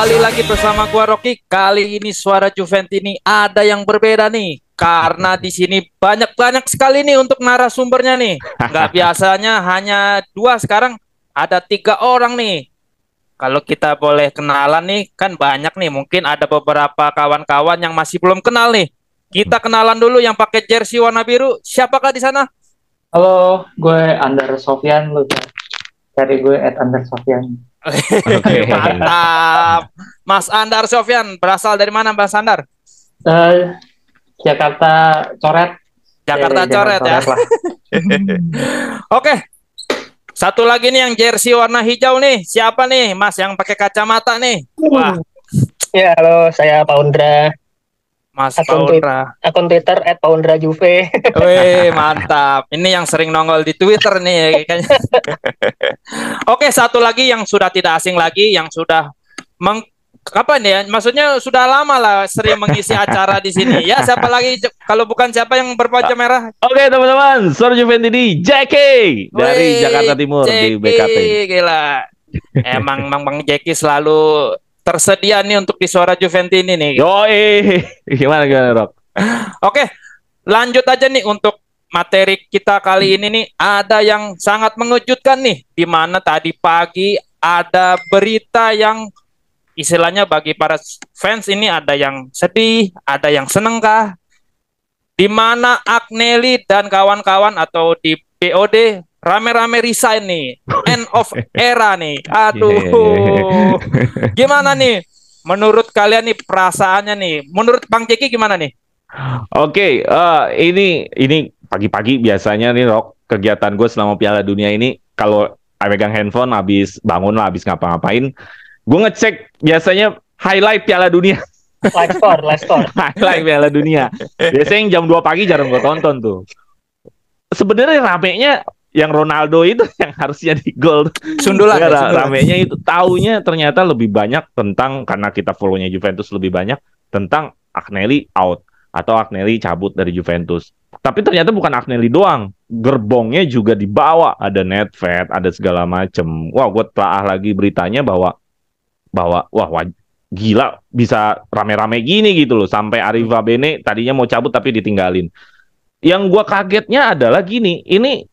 Kembali lagi bersama gua Rocky. Kali ini suara Juventi ini ada yang berbeda nih. Karena di sini banyak sekali nih untuk narasumbernya nih. Nggak biasanya hanya dua, sekarang ada 3 orang nih. Kalau kita boleh kenalan nih, kan banyak nih. Mungkin ada beberapa kawan-kawan yang masih belum kenal nih. Kita kenalan dulu yang pakai jersey warna biru. Siapakah di sana? Halo, gue Andar Sofyan, lu cari gue @Andar Sofyan. Oke. Mantap. Mas Andar Sofyan, berasal dari mana Mas Andar? Eh, Jakarta Coret. Jakarta Dari Coret ya. Lah. Oke, satu lagi nih yang jersey warna hijau nih. Siapa nih Mas yang pakai kacamata nih? Wah, Ya, halo, saya Paundra. Mas Akun Paundra. Akun Twitter @PaundraJuve. Wih, mantap. Ini yang sering nongol di Twitter nih kayaknya. Oke, satu lagi yang sudah tidak asing lagi, yang sudah kapan ya? Maksudnya sudah lama lah sering mengisi acara di sini. Ya, siapa lagi kalau bukan siapa yang berpajak merah? Oke teman-teman, suara Juventi di Jackie dari Wih, Jakarta Timur di Jackie, BKT. gila. Emang Bang Jackie selalu tersedia nih untuk di suara Juventi ini nih. Yoi, gimana Rok? Oke, lanjut aja nih untuk materi kita kali ini nih. Ada yang sangat mengejutkan nih, di mana tadi pagi ada berita yang istilahnya bagi para fans ini ada yang sedih, ada yang seneng kah? Di mana Agnelly dan kawan-kawan atau di BOD rame-rame resign nih, end of era nih. Aduh, gimana nih? Menurut kalian nih perasaannya nih? Menurut Bang Jeki gimana nih? Oke, ini pagi-pagi biasanya nih Rok, kegiatan gue selama Piala Dunia ini kalau megang handphone habis bangun lah, habis ngapa-ngapain, gue ngecek biasanya highlight Piala Dunia. Live score. Highlight Piala Dunia. Biasanya yang jam 2 pagi jarang gue tonton tuh. Sebenarnya ramenya yang Ronaldo itu yang harusnya di gol. Sundulan. Ramenya itu taunya ternyata lebih banyak tentang, karena kita follow-nya Juventus lebih banyak tentang Agnelly out atau Agnelly cabut dari Juventus. Tapi ternyata bukan Agnelly doang, gerbongnya juga dibawa, ada Nedved, ada segala macem. Wah, gue telah lagi beritanya bahwa wah gila bisa rame-rame gini gitu loh, sampai Arriva Bene tadinya mau cabut tapi ditinggalin. Yang gue kagetnya adalah gini, ini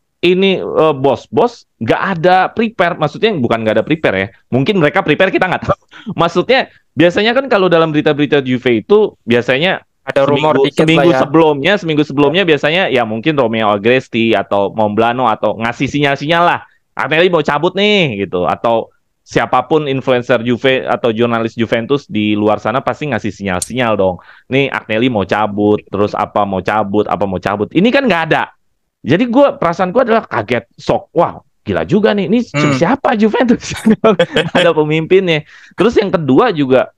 bos-bos nggak ada prepare, maksudnya bukan nggak ada prepare ya, mungkin mereka prepare kita nggak tahu. Maksudnya biasanya kan kalau dalam berita-berita Juve itu biasanya ada rumor dikit lah ya. Seminggu sebelumnya biasanya ya mungkin Romeo Agresti atau Momblano atau ngasih sinyal-sinyal lah, Agnelly mau cabut nih gitu, atau siapapun influencer Juve atau jurnalis Juventus di luar sana pasti ngasih sinyal-sinyal dong. Nih Agnelly mau cabut, terus apa mau cabut. Ini kan nggak ada. Jadi perasaan gue adalah kaget, shock. Wah, gila juga nih. Ini siapa Juventus? Ada pemimpinnya. Terus yang kedua juga,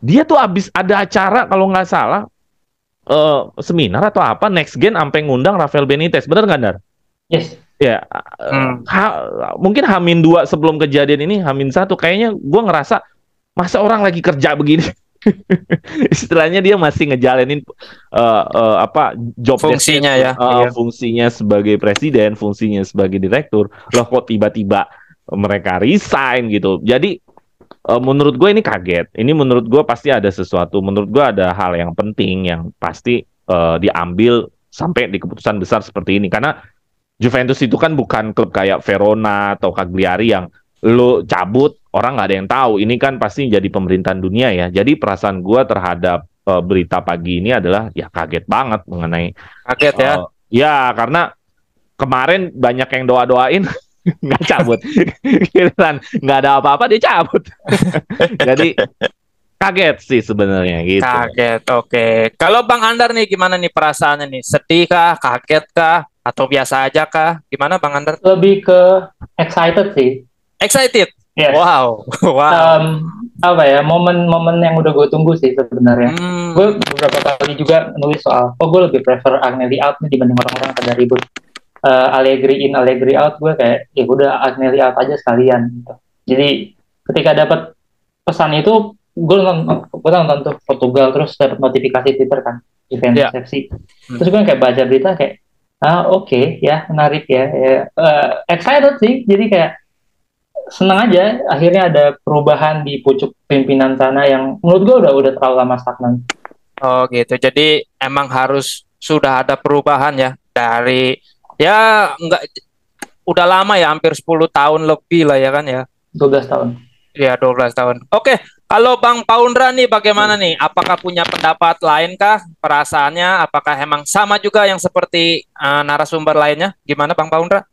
dia tuh abis ada acara kalau nggak salah seminar atau apa, Next Gen sampai ngundang Rafael Benitez. Bener nggak, Dar? Yes. Ya, mungkin H-2 sebelum kejadian ini, H-1 kayaknya gue ngerasa masa orang lagi kerja begini. Istilahnya dia masih ngejalanin job fungsinya ya. Fungsinya sebagai presiden, fungsinya sebagai direktur. Loh kok tiba-tiba mereka resign gitu. Jadi menurut gue ini kaget. Ini menurut gue pasti ada sesuatu. Menurut gue ada hal yang penting yang pasti diambil sampai di keputusan besar seperti ini. Karena Juventus itu kan bukan klub kayak Verona atau Cagliari yang lo cabut, orang nggak ada yang tahu. Ini kan pasti jadi pemerintahan dunia ya. Jadi perasaan gue terhadap berita pagi ini adalah ya kaget banget mengenai kaget ya. Ya karena kemarin banyak yang doain nggak cabut, nggak ada apa-apa dia cabut. Jadi kaget sih sebenarnya gitu. Kaget, oke. Kalau Bang Andar nih gimana nih perasaannya nih? Sedih kah, kaget kah, atau biasa aja kah? Gimana Bang Andar? Lebih ke excited sih. Excited? Yes. Wow. Apa ya, momen-momen yang udah gue tunggu sih sebenarnya. Gue beberapa kali juga nulis soal, gue lebih prefer Agnelly out nih dibanding orang-orang pada ribut Allegri in, Allegri out. Gue kayak, ya udah Agnelly out aja sekalian gitu. Jadi ketika dapat pesan itu, gue nonton tuh Portugal, terus dapat notifikasi Twitter kan, Juventus FC. Terus gue kayak baca berita kayak, oke, ya menarik ya, excited sih. Jadi kayak senang aja akhirnya ada perubahan di pucuk pimpinan sana yang menurut gue udah terlalu lama stagnan. Oh gitu. Jadi emang harus sudah ada perubahan ya dari ya enggak udah lama ya hampir 10 tahun lebih lah ya kan ya. 12 tahun. Ya 12 tahun. Oke, kalau Bang Paundra nih bagaimana nih? Apakah punya pendapat lain kah? Perasaannya apakah emang sama juga yang seperti narasumber lainnya? Gimana Bang Paundra?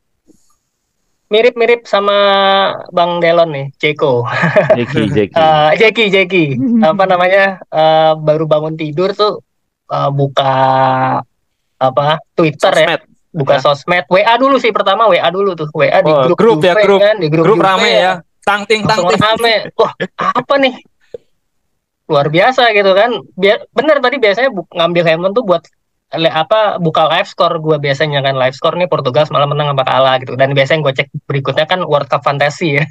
Mirip-mirip sama Bang Delon nih, Ceko. Jeki. Apa namanya? Baru bangun tidur tuh buka apa? Twitter Sosmed. ya. Buka sosmed. WA dulu sih pertama, WA dulu tuh. WA di grup grup ya, Juve grup. kan, di grup Juve rame ya. Tangting. Langsung rame. Wah, apa nih? Luar biasa gitu kan. Bener tadi biasanya ngambil handphone tuh buat buka live score gue biasanya kan, live score nih Portugal semalam menang apa kalah gitu, dan biasanya gue cek berikutnya kan World Cup Fantasy ya.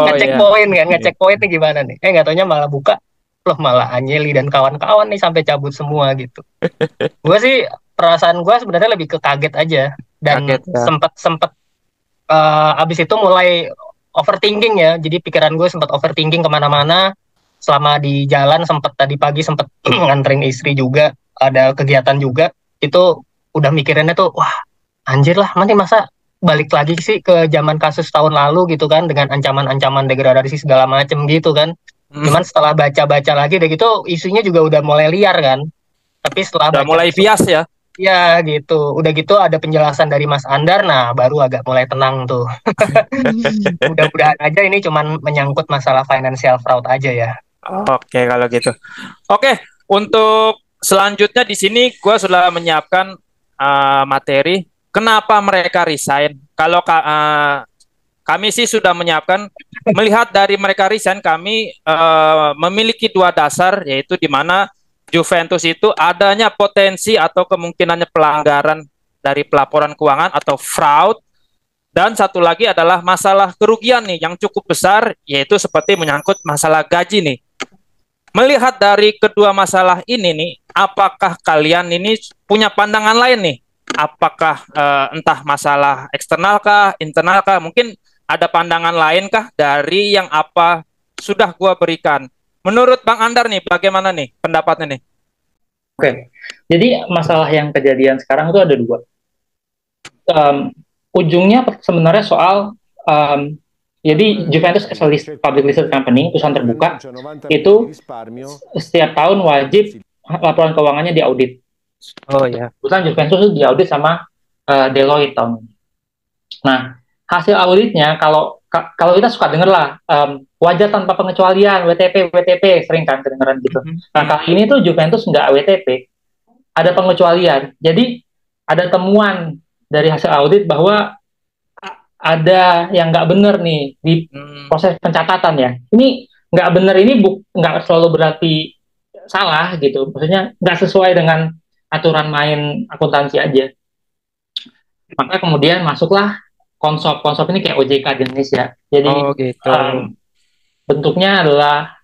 Ngecek poin kan, ngecek poin nih gimana nih, nggak taunya malah buka loh, malah Agnelli dan kawan-kawan nih sampai cabut semua gitu. Gue sih perasaan gue sebenarnya lebih ke kaget aja, dan Kaget, ya. sempet abis itu mulai overthinking ya, jadi pikiran gue sempat overthinking kemana-mana selama di jalan. Sempet tadi pagi sempet nganterin istri juga, ada kegiatan juga, itu udah mikirinnya tuh, wah anjir lah, nanti masa balik lagi sih ke zaman kasus tahun lalu gitu kan, dengan ancaman-ancaman degradasi segala macem gitu kan. Cuman setelah baca-baca lagi udah gitu, isunya juga udah mulai liar kan. Tapi setelah udah mulai bias ya. Ya gitu, udah gitu ada penjelasan dari Mas Andar, nah baru agak mulai tenang tuh. Mudah-mudahan aja ini cuman menyangkut masalah financial fraud aja ya. Oke, kalau gitu. Oke, untuk selanjutnya di sini gue sudah menyiapkan materi kenapa mereka resign. Kalau kami sih sudah menyiapkan, melihat dari mereka resign, kami memiliki dua dasar, yaitu di mana Juventus itu adanya potensi atau kemungkinannya pelanggaran dari pelaporan keuangan atau fraud, dan satu lagi adalah masalah kerugian nih yang cukup besar, yaitu seperti menyangkut masalah gaji nih. Melihat dari kedua masalah ini nih, apakah kalian ini punya pandangan lain nih? Apakah entah masalah eksternal kah, internal kah? Mungkin ada pandangan lain kah dari yang apa sudah gua berikan? Menurut Bang Andar nih, bagaimana nih pendapatnya nih? Oke, jadi masalah yang kejadian sekarang itu ada dua. Ujungnya sebenarnya soal jadi Juventus as a public listed company, perusahaan terbuka, itu setiap tahun wajib laporan keuangannya diaudit. Oh ya. Kebetulan Juventus itu diaudit sama Deloitte tahun ini. Nah, hasil auditnya kalau kita suka denger lah, wajar tanpa pengecualian, WTP sering kan kedengeran gitu. Nah, kali ini tuh Juventus nggak WTP, ada pengecualian. Jadi ada temuan dari hasil audit bahwa ada yang nggak benar nih di proses pencatatan ya. Ini nggak benar ini nggak selalu berarti salah gitu. Maksudnya nggak sesuai dengan aturan main akuntansi aja. Maka kemudian masuklah konsop ini kayak OJK di Indonesia. Jadi gitu. Bentuknya adalah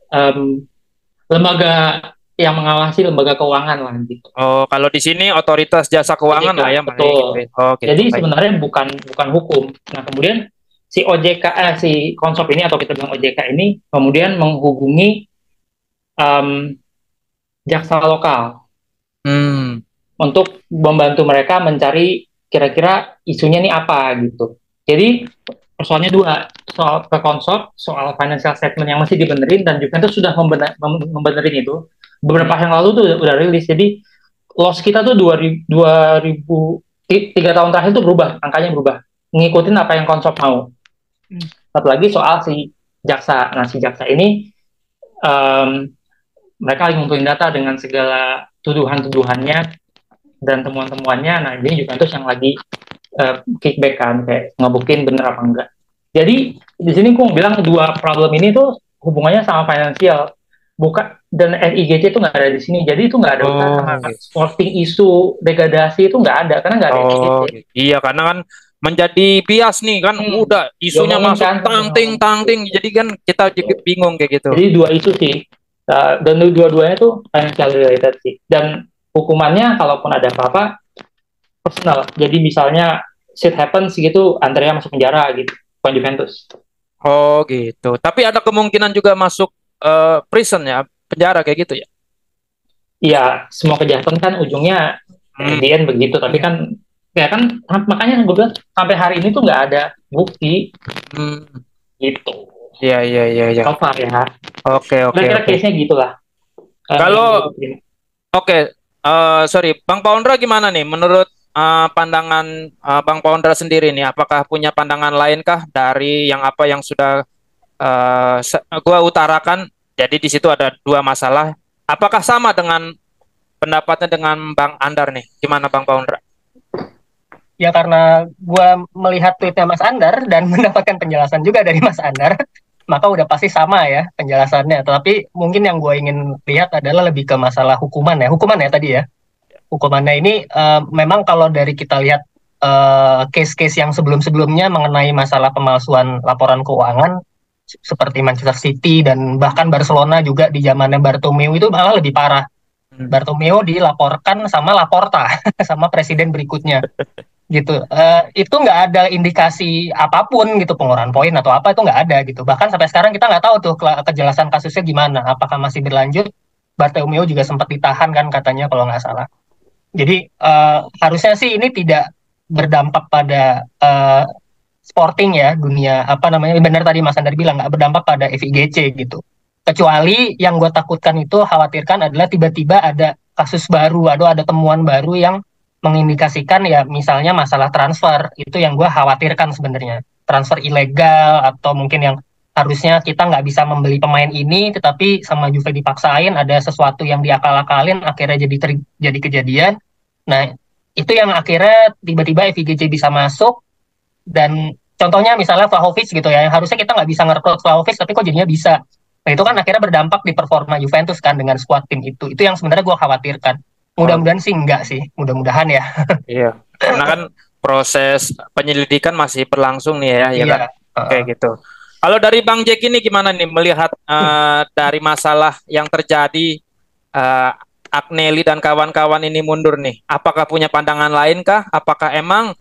lembaga yang mengawasi lembaga keuangan lah gitu. Oh, kalau di sini otoritas jasa keuangan OJK, lah ya. Betul. Gitu. Jadi sebenarnya bukan hukum. Nah, kemudian si OJK si konsop ini atau kita bilang OJK ini kemudian menghubungi jaksa lokal untuk membantu mereka mencari kira-kira isunya ini apa gitu. Jadi persoalannya dua, soal ke konsop, soal financial statement yang masih dibenerin, dan Juventus sudah membenerin itu. Beberapa hari yang lalu tuh udah rilis. Jadi loss kita tuh 3 tahun terakhir tuh berubah, angkanya berubah, ngikutin apa yang konsop mau. Satu lagi soal si jaksa. Nah, si jaksa ini mereka lagi ngumpulin data dengan segala tuduhan-tuduhannya dan temuan-temuannya. Nah, ini Juventus yang lagi kickback kan, kayak ngebuktiin bener apa enggak. Jadi di sini gue bilang dua problem ini tuh hubungannya sama finansial, bukan, dan FIGC itu nggak ada di sini. Jadi itu nggak ada sama sorting isu degradasi, itu nggak ada karena nggak ada FIGC. Iya, karena kan menjadi bias nih kan, udah isunya masuk kan, tangting, jadi kan kita juga bingung kayak gitu. Jadi dua isu sih, dan dua-duanya tuh financial related sih. Dan hukumannya kalaupun ada apa-apa personal. Jadi misalnya shit happens gitu, Andrea masuk penjara gitu, bukan Juventus. Oh gitu. Tapi ada kemungkinan juga masuk prison ya, penjara kayak gitu ya. Iya, semua kejahatan kan ujungnya di end begitu, tapi Iya. kan ya kan makanya gue bilang sampai hari ini tuh nggak ada bukti Hmm. gitu. Iya iya iya iya. So far ya. Oke oke Kira-kira oke. case-nya gitulah. Yang Kalau gue terima. oke, sorry, Bang Paundra gimana nih? Menurut pandangan Bang Paundra sendiri nih, apakah punya pandangan lainkah dari yang apa yang sudah gua utarakan? Jadi di situ ada dua masalah. Apakah sama dengan pendapatnya dengan Bang Andar nih? Gimana Bang Paundra? Ya karena gue melihat tweetnya Mas Andar dan mendapatkan penjelasan juga dari Mas Andar, maka udah pasti sama ya penjelasannya. Tapi mungkin yang gue ingin lihat adalah lebih ke masalah hukuman ya tadi ya. Hukumannya ini memang kalau dari kita lihat case-case yang sebelum-sebelumnya mengenai masalah pemalsuan laporan keuangan seperti Manchester City dan bahkan Barcelona juga di zamannya Bartomeu itu malah lebih parah. Bartomeu dilaporkan sama Laporta sama presiden berikutnya gitu. Itu nggak ada indikasi apapun gitu pengurangan poin atau apa itu nggak ada gitu. Bahkan sampai sekarang kita nggak tahu tuh kejelasan kasusnya gimana, apakah masih berlanjut. Bartomeu juga sempat ditahan kan katanya kalau nggak salah. Jadi harusnya sih ini tidak berdampak pada sporting ya, dunia apa namanya, benar tadi Mas Andar bilang nggak berdampak pada FIGC gitu. Kecuali yang gue takutkan itu khawatirkan adalah tiba-tiba ada kasus baru atau ada temuan baru yang mengindikasikan ya misalnya masalah transfer, itu yang gue khawatirkan sebenarnya, transfer ilegal atau mungkin yang harusnya kita nggak bisa membeli pemain ini tetapi sama Juve dipaksain, ada sesuatu yang diakal-akalin akhirnya jadi kejadian. Nah itu yang akhirnya tiba-tiba FIGC bisa masuk. Dan contohnya misalnya Vlahovic gitu ya, yang harusnya kita nggak bisa ngerekrut Vlahovic tapi kok jadinya bisa. Nah itu kan akhirnya berdampak di performa Juventus kan dengan skuad tim itu yang sebenarnya gue khawatirkan. Mudah-mudahan sih enggak sih, mudah-mudahan ya. Iya, karena kan proses penyelidikan masih berlangsung nih ya, ya Iya. kan? Kayak gitu. Kalau dari Bang Jack ini gimana nih melihat dari masalah yang terjadi Agnelli dan kawan-kawan ini mundur nih? Apakah punya pandangan lain kah? Apakah emang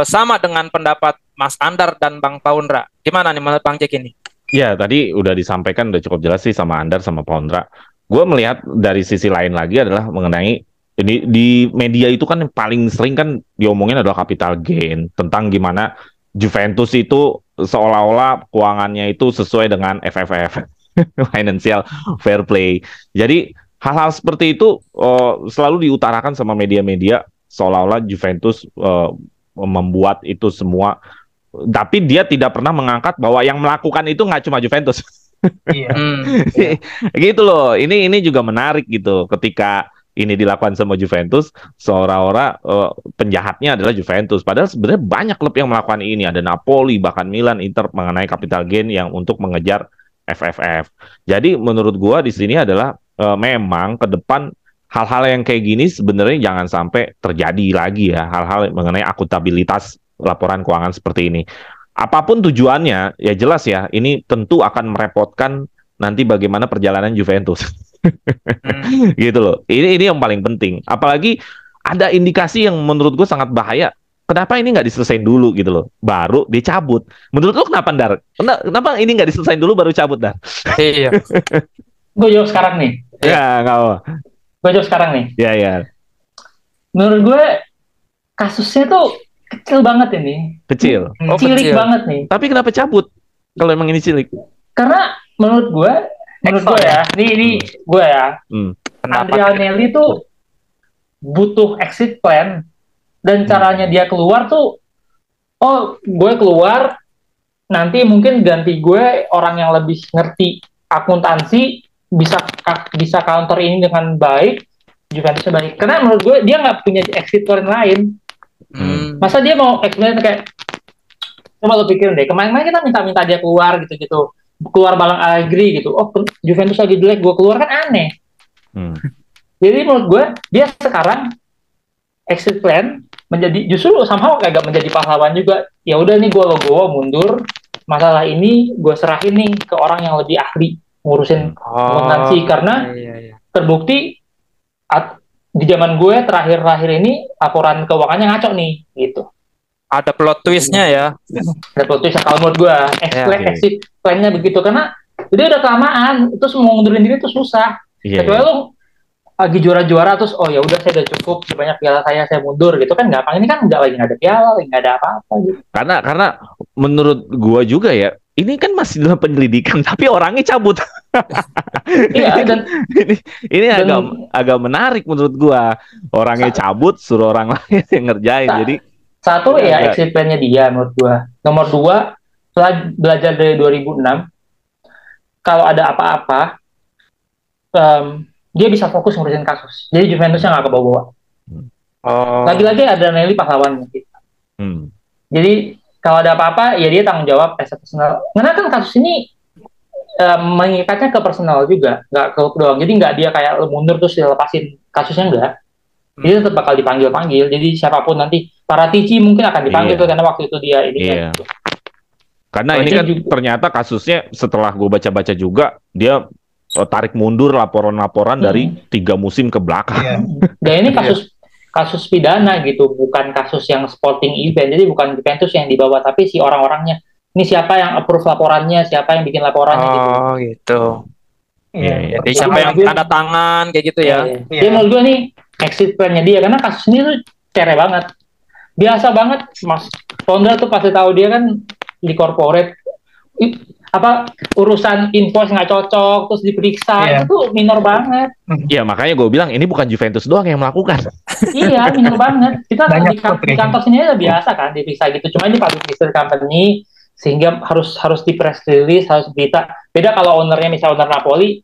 sama dengan pendapat Mas Andar dan Bang Paundra? Gimana nih menurut Bang Jack ini? Ya, tadi udah disampaikan, udah cukup jelas sih sama Andar sama Paundra. Gue melihat dari sisi lain lagi adalah mengenai di media itu kan yang paling sering kan diomongin adalah capital gain, tentang gimana Juventus itu seolah-olah keuangannya itu sesuai dengan FFF, financial fair play. Jadi hal-hal seperti itu selalu diutarakan sama media-media seolah-olah Juventus membuat itu semua, tapi dia tidak pernah mengangkat bahwa yang melakukan itu nggak cuma Juventus. Iya. Gitu loh. Ini juga menarik gitu. Ketika ini dilakukan sama Juventus, seolah-olah penjahatnya adalah Juventus. Padahal sebenarnya banyak klub yang melakukan ini. Ada Napoli, bahkan Milan, Inter mengenai capital gain yang untuk mengejar FFF. Jadi menurut gua di sini adalah memang ke depan hal-hal yang kayak gini sebenarnya jangan sampai terjadi lagi ya. Hal-hal mengenai akuntabilitas laporan keuangan seperti ini. Apapun tujuannya, ya jelas ya, ini tentu akan merepotkan nanti bagaimana perjalanan Juventus. Gitu loh. Ini yang paling penting. Apalagi ada indikasi yang menurut gue sangat bahaya. Kenapa ini nggak diselesain dulu gitu loh, baru dicabut? Menurut lo kenapa, Dar? Kenapa ini nggak diselesain dulu baru cabut, Dar? Iya. Gue jawab sekarang nih. Ya, nggak apa. Gue jawab sekarang nih. Ya. Menurut gue kasusnya tuh kecil banget ini. Kecil. Cilik kecil banget nih. Tapi kenapa cabut? Kalau emang ini cilik. Karena menurut gue ya, ini gue ya, Andrea Agnelli tuh butuh exit plan, dan caranya dia keluar tuh, oh gue keluar, nanti mungkin ganti gue orang yang lebih ngerti akuntansi, bisa counter ini dengan baik, Juventusnya baik. Karena menurut gue dia nggak punya exit plan lain. Masa dia mau explain kayak, coba lo pikirin deh, kemarin kita minta dia keluar gitu, keluar Balang Allegri gitu, oh Juventus lagi jelek, gue keluar, kan aneh. Jadi menurut gue dia sekarang exit plan menjadi justru somehow agak menjadi pahlawan juga. Ya udah nih gue mundur, masalah ini gue serahin nih ke orang yang lebih ahli ngurusin akuntansi, karena terbukti di zaman gue terakhir ini laporan keuangannya ngaco nih gitu. Ada plot twistnya ya. Ada plot twist kalau menurut gue exit plan-nya begitu, karena dia udah kelamaan terus mau ngundurin diri tuh susah. Kecuali lo lagi juara-juara terus ya udah saya udah cukup banyak piala saya mundur gitu kan gampang. Ini kan nggak lagi nggak ada piala, nggak ada apa-apa gitu. Karena menurut gue juga ya, ini kan masih dalam penyelidikan tapi orangnya cabut. Iya, ini agak menarik menurut gue. Orangnya cabut, suruh orang lain yang ngerjain. Jadi satu ya exit plan-nya dia menurut gua. Nomor 2, belajar dari 2006, kalau ada apa-apa dia bisa fokus ngurusin kasus. Jadi Juventusnya nggak kebawa-bawa. Lagi-lagi ada Nelly pahlawan gitu. Jadi kalau ada apa-apa ya dia tanggung jawab as a personal. Karena kan kasus ini mengikatnya ke personal juga, nggak ke klub doang. Jadi nggak dia kayak mundur terus dilepasin, kasusnya enggak. Dia tetap bakal dipanggil. Jadi siapapun nanti, Paratici mungkin akan dipanggil tuh, karena waktu itu dia ini kan. Karena ini kan ternyata kasusnya setelah gue baca-baca juga, dia tarik mundur laporan-laporan dari 3 musim ke belakang. Dan ini kasus pidana gitu, bukan kasus yang sporting event. Jadi bukan Juventus yang dibawa, tapi si orang-orangnya. Ini siapa yang approve laporannya, siapa yang bikin laporannya gitu. Oh gitu. Jadi siapa yang tanda tangan kayak gitu ya. Dia menurut gue nih exit plan-nya dia, karena kasus ini tuh kere banget. Biasa banget Mas Founder tuh pasti tahu dia kan di corporate urusan invoice nggak cocok terus diperiksa, itu minor banget. Iya, makanya gue bilang ini bukan Juventus doang yang melakukan. Iya, minor banget. Kita di kantor sini aja biasa kan diperiksa gitu. Cuma ini public listed company sehingga harus di press release, harus berita. Beda kalau ownernya misalnya owner Napoli,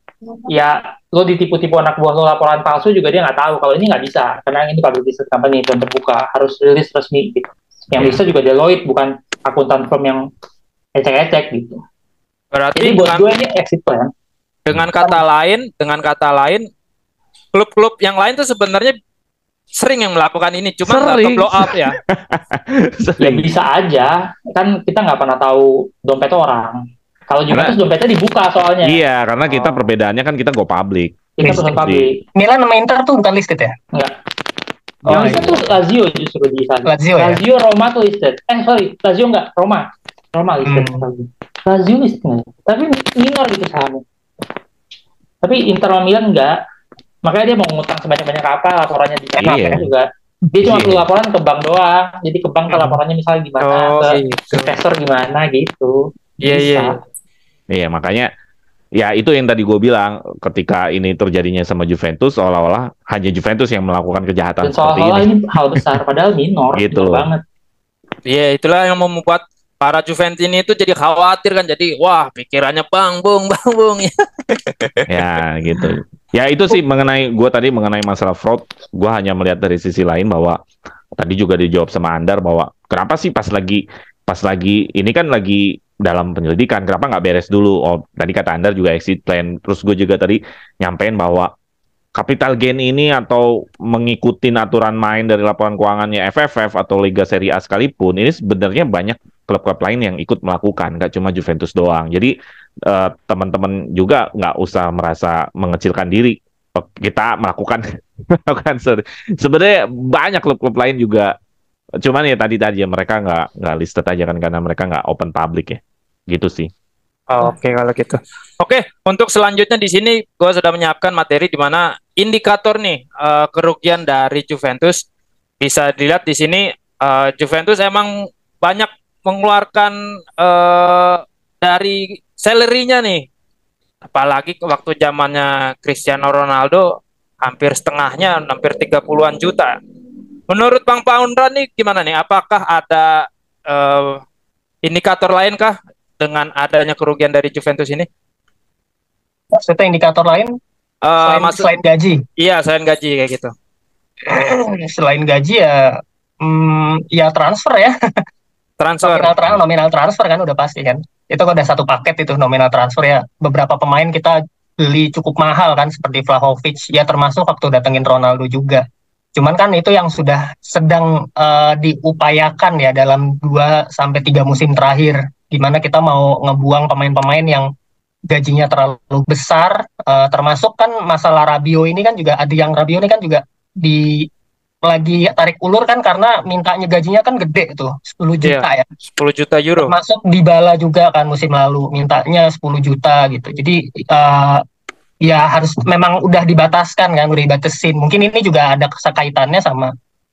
ya lo ditipu-tipu anak buah lo laporan palsu juga dia nggak tahu. Kalau ini nggak bisa, karena ini public listed company dan terbuka, harus rilis resmi gitu. Yang bisa juga Deloitte, bukan akuntan firm yang ecek-ecek gitu. Berarti jadi buat gue ini exit plan. Dengan kata lain, klub-klub yang lain tuh sebenarnya sering yang melakukan ini, cuma nggak ke blow up ya. Ya bisa aja, kan kita nggak pernah tahu dompet orang. Kalau Juventus dompetnya dibuka soalnya. Iya, karena kita perbedaannya kan kita go public. Kita perusahaan public. Milan sama Inter tuh bukan listed ya? Enggak. Yang listed tuh Lazio justru di sana. Lazio Roma tuh listed. Lazio enggak, Roma listed. Lazio listed nggak? Tapi minor gitu sahamnya. Tapi Inter sama Milan enggak. Makanya dia mau ngutang sebanyak-banyak apa, laporannya di sana juga. Dia cuma perlu laporan ke bank doang. Jadi ke bank laporannya misalnya gimana, ke investor gimana gitu. Iya. Iya, makanya ya itu yang tadi gue bilang, ketika ini terjadinya sama Juventus, seolah-olah hanya Juventus yang melakukan kejahatan seperti ini. Ini hal besar, padahal minor gitu banget. Iya, itulah yang membuat para Juventus ini itu jadi khawatir kan, jadi wah pikirannya bang bung. Ya gitu. Ya itu sih mengenai masalah fraud, gue hanya melihat dari sisi lain bahwa tadi juga dijawab sama Andar bahwa kenapa sih pas lagi ini kan lagi dalam penyelidikan, kenapa nggak beres dulu? Oh, tadi kata Andar juga exit plan. Terus gue juga tadi nyampein bahwa capital gain ini atau mengikuti aturan main dari laporan keuangannya FFF atau Liga Serie A sekalipun, ini sebenarnya banyak klub-klub lain yang ikut melakukan, nggak cuma Juventus doang. Jadi teman-teman juga nggak usah merasa mengecilkan diri. Kita melakukan sebenarnya banyak klub-klub lain juga. Cuman ya tadi ya mereka nggak listed aja kan karena mereka nggak open public ya, gitu sih. Oke, kalau gitu. Oke, untuk selanjutnya di sini gue sudah menyiapkan materi di mana indikator nih kerugian dari Juventus bisa dilihat di sini. Juventus emang banyak mengeluarkan dari salary-nya nih, apalagi waktu zamannya Cristiano Ronaldo hampir setengahnya, hampir 30-an juta. Menurut Bang Paundra nih gimana nih? Apakah ada indikator lain kah dengan adanya kerugian dari Juventus ini? Maksudnya indikator lain selain gaji? Iya, selain gaji kayak gitu. Selain gaji ya transfer ya. Transfer. Nominal transfer kan udah pasti kan. Itu kan ada satu paket itu nominal transfer ya. Beberapa pemain kita beli cukup mahal kan seperti Vlahovic ya, termasuk waktu datengin Ronaldo juga. Cuman kan itu yang sudah sedang diupayakan ya dalam 2-3 musim terakhir, di mana kita mau ngebuang pemain-pemain yang gajinya terlalu besar, termasuk kan masalah Rabiot ini kan juga, ada yang Rabiot ini kan juga lagi tarik ulur kan karena mintanya gajinya kan gede tuh, 10 juta ya. 10 juta euro. Termasuk Dybala juga kan musim lalu mintanya 10 juta gitu. Jadi ya harus memang udah dibataskan kan, udah dibatasin. Mungkin ini juga ada kaitannya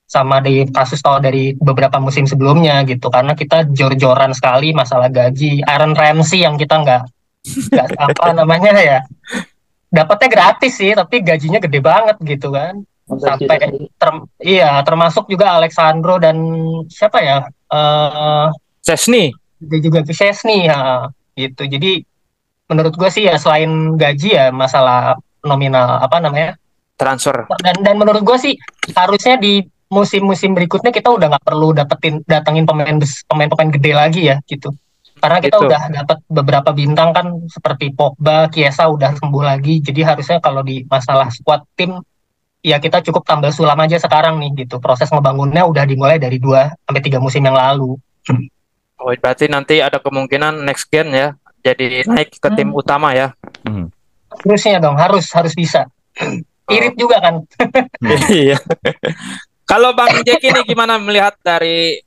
sama di kasus tau dari beberapa musim sebelumnya gitu, karena kita jor-joran sekali masalah gaji. Aaron Ramsey yang kita nggak apa namanya ya, dapatnya gratis sih tapi gajinya gede banget gitu kan. Sampai termasuk juga Alexandro dan siapa ya, Szczesny juga ke Szczesny ya gitu. Jadi menurut gue sih ya selain gaji ya masalah nominal apa namanya transfer. Dan menurut gue sih harusnya di musim-musim berikutnya kita udah nggak perlu datengin pemain gede lagi ya gitu. Karena kita udah dapat beberapa bintang kan seperti Pogba, Chiesa udah sembuh lagi. Jadi harusnya kalau di masalah squad tim ya kita cukup tambal sulam aja sekarang nih gitu. Proses ngebangunnya udah dimulai dari 2 sampai 3 musim yang lalu. Oh, berarti nanti ada kemungkinan next gen ya jadi naik ke tim utama ya. Terusnya dong harus bisa. Irit juga kan. Iya. Kalau Bang Jack ini gimana melihat dari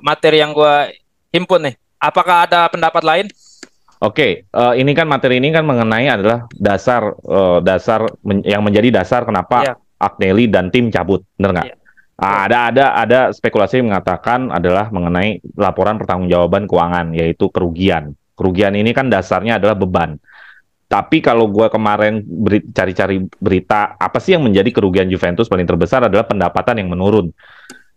materi yang gue himpun nih? Apakah ada pendapat lain? Oke, ini kan materi ini kan mengenai adalah dasar yang menjadi dasar kenapa Agnelli dan tim cabut, benar nggak? Ada spekulasi yang mengatakan adalah mengenai laporan pertanggungjawaban keuangan, yaitu kerugian. Kerugian ini kan dasarnya adalah beban. Tapi kalau gue kemarin cari-cari berita, apa sih yang menjadi kerugian Juventus paling terbesar adalah pendapatan yang menurun.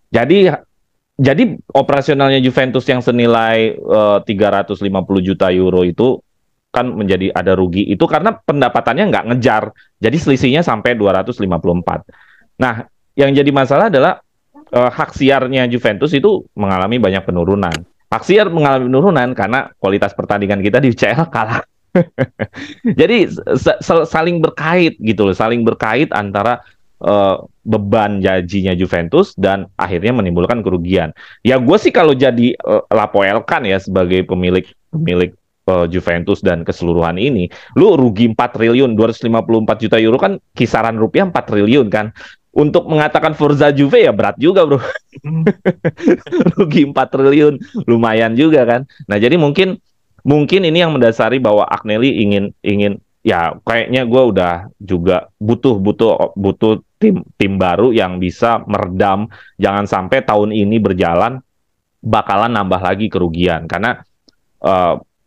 Jadi operasionalnya Juventus yang senilai 350 juta euro itu kan menjadi ada rugi. Itu karena pendapatannya nggak ngejar. Jadi selisihnya sampai 254. Nah, yang jadi masalah adalah hak siarnya Juventus itu mengalami banyak penurunan. Hak siar mengalami penurunan karena kualitas pertandingan kita di UCL kalah. Jadi saling berkait gitu loh, saling berkait antara beban gajinya Juventus dan akhirnya menimbulkan kerugian. Ya gue sih kalau jadi Lapoelkan ya sebagai pemilik Juventus dan keseluruhan ini, lu rugi 4 triliun, 254 juta euro kan kisaran rupiah 4 triliun kan. Untuk mengatakan Forza Juve ya berat juga bro. Rugi 4 triliun, lumayan juga kan. Nah jadi mungkin ini yang mendasari bahwa Agnelli ingin ya kayaknya gue udah juga butuh tim baru yang bisa meredam, jangan sampai tahun ini berjalan bakalan nambah lagi kerugian karena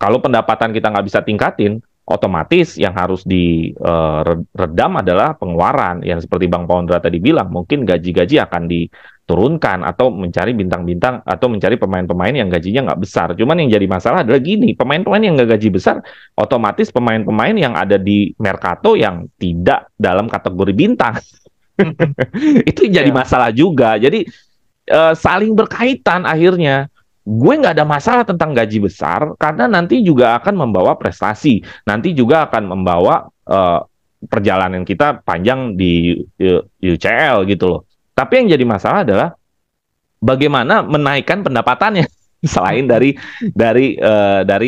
kalau pendapatan kita nggak bisa tingkatin, otomatis yang harus diredam adalah pengeluaran yang seperti Bang Pondra tadi bilang, mungkin gaji-gaji akan diturunkan atau mencari bintang-bintang atau mencari pemain-pemain yang gajinya nggak besar. Cuman yang jadi masalah adalah gini, pemain-pemain yang nggak gaji besar, otomatis pemain-pemain yang ada di Mercato yang tidak dalam kategori bintang. Itu jadi masalah juga. Jadi saling berkaitan akhirnya. Gue nggak ada masalah tentang gaji besar karena nanti juga akan membawa prestasi, nanti juga akan membawa perjalanan kita panjang di UCL gitu loh. Tapi yang jadi masalah adalah bagaimana menaikkan pendapatannya selain dari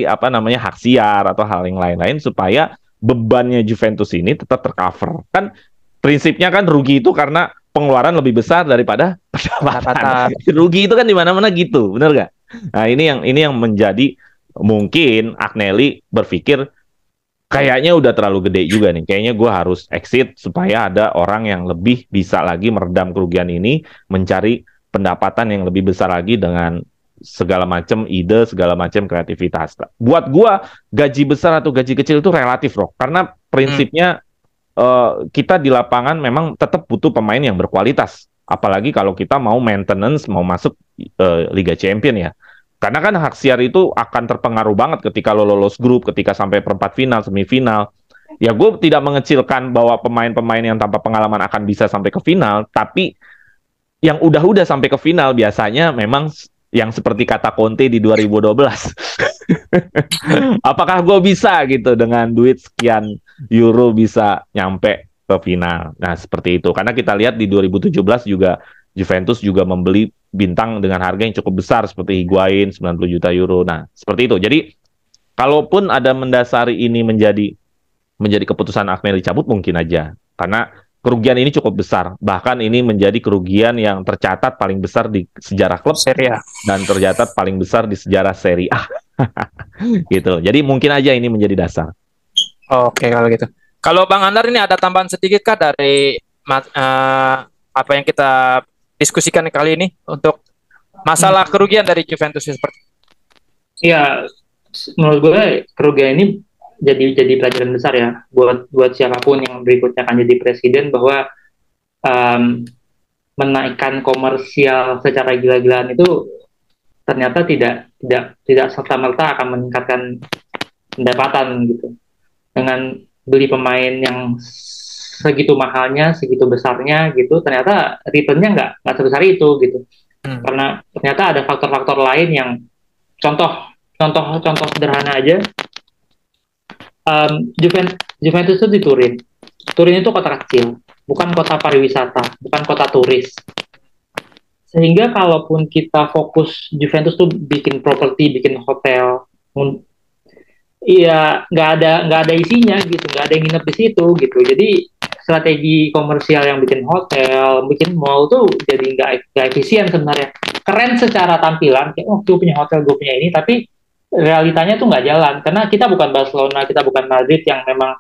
apa namanya hak siar atau hal yang lain-lain supaya bebannya Juventus ini tetap tercover. Kan prinsipnya kan rugi itu karena pengeluaran lebih besar daripada pendapatan. Rugi itu kan di mana-mana gitu, benar nggak? Nah, ini yang menjadi mungkin Agnelli berpikir kayaknya udah terlalu gede juga nih. Kayaknya gue harus exit supaya ada orang yang lebih bisa lagi meredam kerugian ini, mencari pendapatan yang lebih besar lagi dengan segala macam ide, segala macam kreativitas. Buat gue gaji besar atau gaji kecil itu relatif, Roh. Karena prinsipnya kita di lapangan memang tetap butuh pemain yang berkualitas. Apalagi kalau kita mau maintenance, mau masuk Liga Champion ya. Karena kan hak siar itu akan terpengaruh banget ketika lo lolos grup, ketika sampai perempat final, semifinal. Ya gue tidak mengecilkan bahwa pemain-pemain yang tanpa pengalaman akan bisa sampai ke final, tapi yang udah sampai ke final biasanya memang yang seperti kata Conte di 2012. Apakah gue bisa gitu dengan duit sekian euro bisa nyampe ke final? Nah seperti itu. Karena kita lihat di 2017 juga Juventus juga membeli bintang dengan harga yang cukup besar seperti Higuain 90 juta euro. Nah seperti itu. Jadi kalaupun ada mendasari ini menjadi keputusan Agnelli cabut mungkin aja. Karena kerugian ini cukup besar. Bahkan ini menjadi kerugian yang tercatat paling besar di sejarah klub Serie A. dan tercatat paling besar di sejarah Serie A. Gitu. Jadi mungkin aja ini menjadi dasar. Oke, kalau gitu. Kalau Bang Andar ini ada tambahan sedikit kah dari apa yang kita diskusikan kali ini untuk masalah kerugian dari Juventus seperti? Ya, menurut gue kerugian ini jadi pelajaran besar ya buat siapapun yang berikutnya akan jadi presiden, bahwa menaikkan komersial secara gila-gilaan itu ternyata tidak serta-merta akan meningkatkan pendapatan gitu. Dengan beli pemain yang segitu mahalnya, segitu besarnya gitu, ternyata returnnya nggak sebesar itu gitu. Karena ternyata ada faktor-faktor lain yang contoh sederhana aja. Juventus itu di Turin. Turin itu kota kecil, bukan kota pariwisata, bukan kota turis. Sehingga kalaupun kita fokus Juventus tuh bikin properti, bikin hotel, iya nggak ada isinya gitu, nggak ada yang nginep di situ gitu. Jadi strategi komersial yang bikin hotel, bikin mall tuh jadi nggak efisien sebenarnya. Keren secara tampilan, kayak gue punya hotel, gue punya ini, tapi realitanya tuh nggak jalan, karena kita bukan Barcelona, kita bukan Madrid yang memang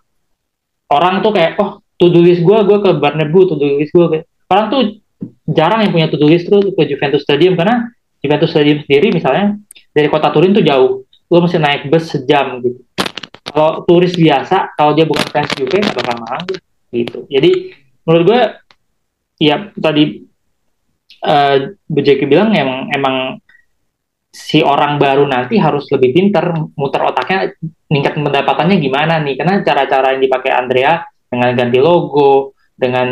orang tuh kayak, to-do list gue ke Bernabeu, to-do list gue orang tuh jarang yang punya to-do list tuh ke Juventus Stadium, karena Juventus Stadium sendiri misalnya dari kota Turin tuh jauh, lo mesti naik bus sejam gitu. Kalau turis biasa, kalau dia bukan fans Juve nggak bakal mahal gitu. Jadi menurut gue ya tadi Bu Jeki bilang emang si orang baru nanti harus lebih pintar muter otaknya, meningkat pendapatannya gimana nih, karena cara-cara yang dipakai Andrea dengan ganti logo, dengan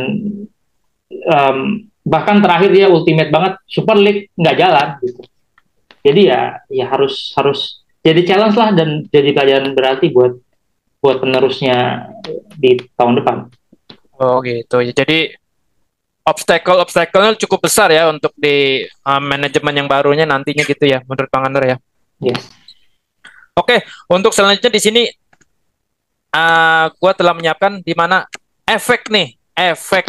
bahkan terakhir dia ultimate banget Super League nggak jalan gitu. Jadi ya harus jadi challenge lah, dan jadi pelajaran berarti buat penerusnya di tahun depan. Oh gitu. Jadi obstacle-nya cukup besar ya untuk di manajemen yang barunya nantinya gitu ya, menurut Bang Andar ya. Yes. Oke, untuk selanjutnya di sini gua telah menyiapkan di mana efek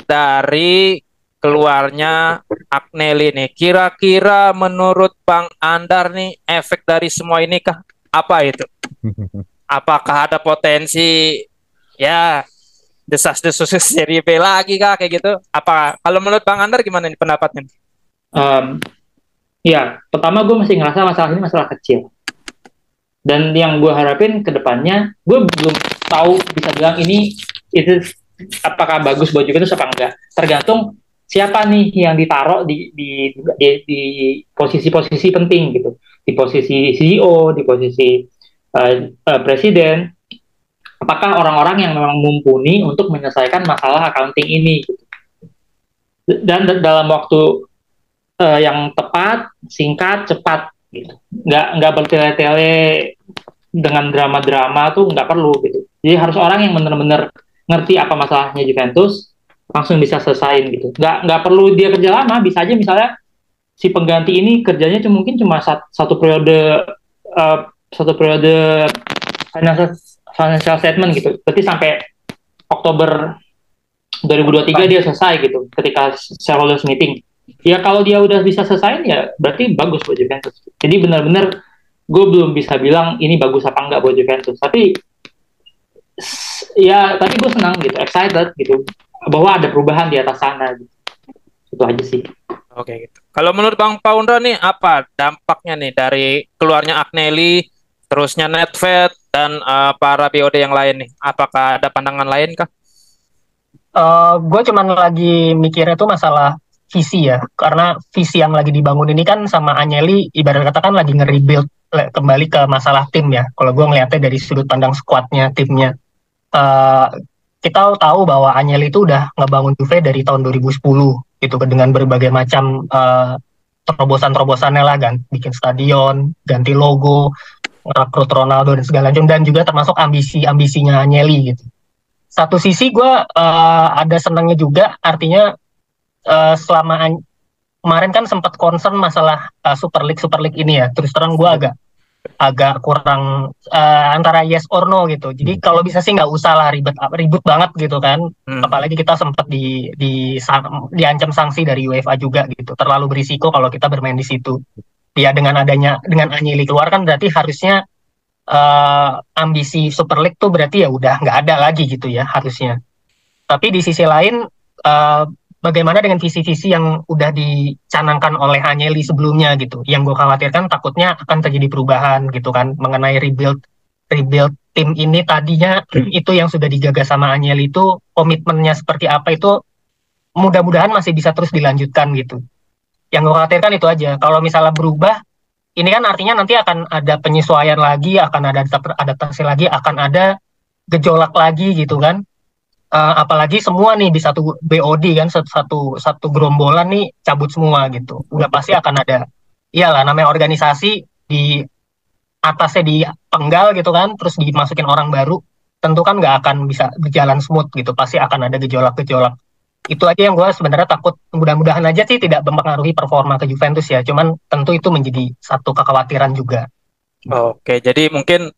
dari keluarnya Agnelli nih. Kira-kira menurut Bang Andar nih efek dari semua ini kah? Apa itu? Apakah ada potensi ya desas-desus seri B lagi kah kayak gitu? Apa kalau menurut Bang Andar gimana nih pendapatnya? Ya, pertama gue masih ngerasa masalah ini masalah kecil. Dan yang gue harapin ke depannya, gue belum tahu bisa bilang ini itu apakah bagus buat Juventus apa enggak. Tergantung siapa nih yang ditaruh di posisi-posisi penting gitu. Di posisi CEO, di posisi presiden. Apakah orang-orang yang memang mumpuni untuk menyelesaikan masalah accounting ini gitu. Dan dalam waktu yang tepat, singkat, cepat gitu. Nggak bertele-tele dengan drama-drama tuh nggak perlu gitu. Jadi harus orang yang benar-benar ngerti apa masalahnya Juventus, langsung bisa selesaiin gitu. Nggak perlu dia kerja lama, bisa aja misalnya si pengganti ini kerjanya mungkin cuma satu periode financial statement gitu. Berarti sampai Oktober 2023 dia selesai gitu ketika shareholders meeting. Ya kalau dia udah bisa selesai ya berarti bagus buat Juventus. Jadi benar-benar gue belum bisa bilang ini bagus apa enggak buat Juventus. Tapi gue senang gitu, excited gitu bahwa ada perubahan di atas sana gitu. Itu aja sih. Oke gitu. Kalau menurut Bang Paundra nih apa dampaknya nih dari keluarnya Agnelli, terusnya Nedved dan para BOD yang lain nih? Apakah ada pandangan lain kah? Gue cuman lagi mikirnya tuh masalah visi ya, karena visi yang lagi dibangun ini kan sama Agnelli ibarat kata kan lagi nge-rebuild kembali ke masalah tim ya. Kalau gue ngeliatnya dari sudut pandang squadnya, timnya, kita tahu bahwa Agnelli itu udah ngebangun Juve dari tahun 2010 gitu dengan berbagai macam terobosan-terobosannya lah kan, bikin stadion, ganti logo, rekrut Ronaldo dan segala macam, dan juga termasuk ambisinya Agnelli gitu. Satu sisi gue ada senangnya juga, artinya selama kemarin kan sempat concern masalah Super League ini ya, terus terang gue agak agak kurang antara yes or no gitu. Jadi kalau bisa sih nggak usah lah ribet ribut banget gitu kan. Apalagi kita sempat diancam sanksi dari UEFA juga gitu. Terlalu berisiko kalau kita bermain di situ. Ya dengan Agnelli keluar kan berarti harusnya ambisi Super League tuh berarti ya udah nggak ada lagi gitu ya harusnya. Tapi di sisi lain, bagaimana dengan visi-visi yang udah dicanangkan oleh Agnelli sebelumnya gitu? Yang gue khawatirkan takutnya akan terjadi perubahan gitu kan mengenai rebuild tim ini tadinya itu yang sudah digagas sama Agnelli itu komitmennya seperti apa itu mudah-mudahan masih bisa terus dilanjutkan gitu. Yang gue khawatirkan itu aja. Kalau misalnya berubah, ini kan artinya nanti akan ada penyesuaian lagi, akan ada adaptasi lagi, akan ada gejolak lagi gitu kan. Apalagi semua nih di satu BOD kan satu gerombolan nih cabut semua gitu. Udah pasti akan ada, iyalah namanya organisasi di atasnya dipenggal gitu kan, terus dimasukin orang baru, tentu kan nggak akan bisa berjalan smooth gitu. Pasti akan ada gejolak-gejolak. Itu aja yang gue sebenarnya takut. Mudah-mudahan aja sih tidak mempengaruhi performa ke Juventus ya. Cuman tentu itu menjadi satu kekhawatiran juga. Oke, jadi mungkin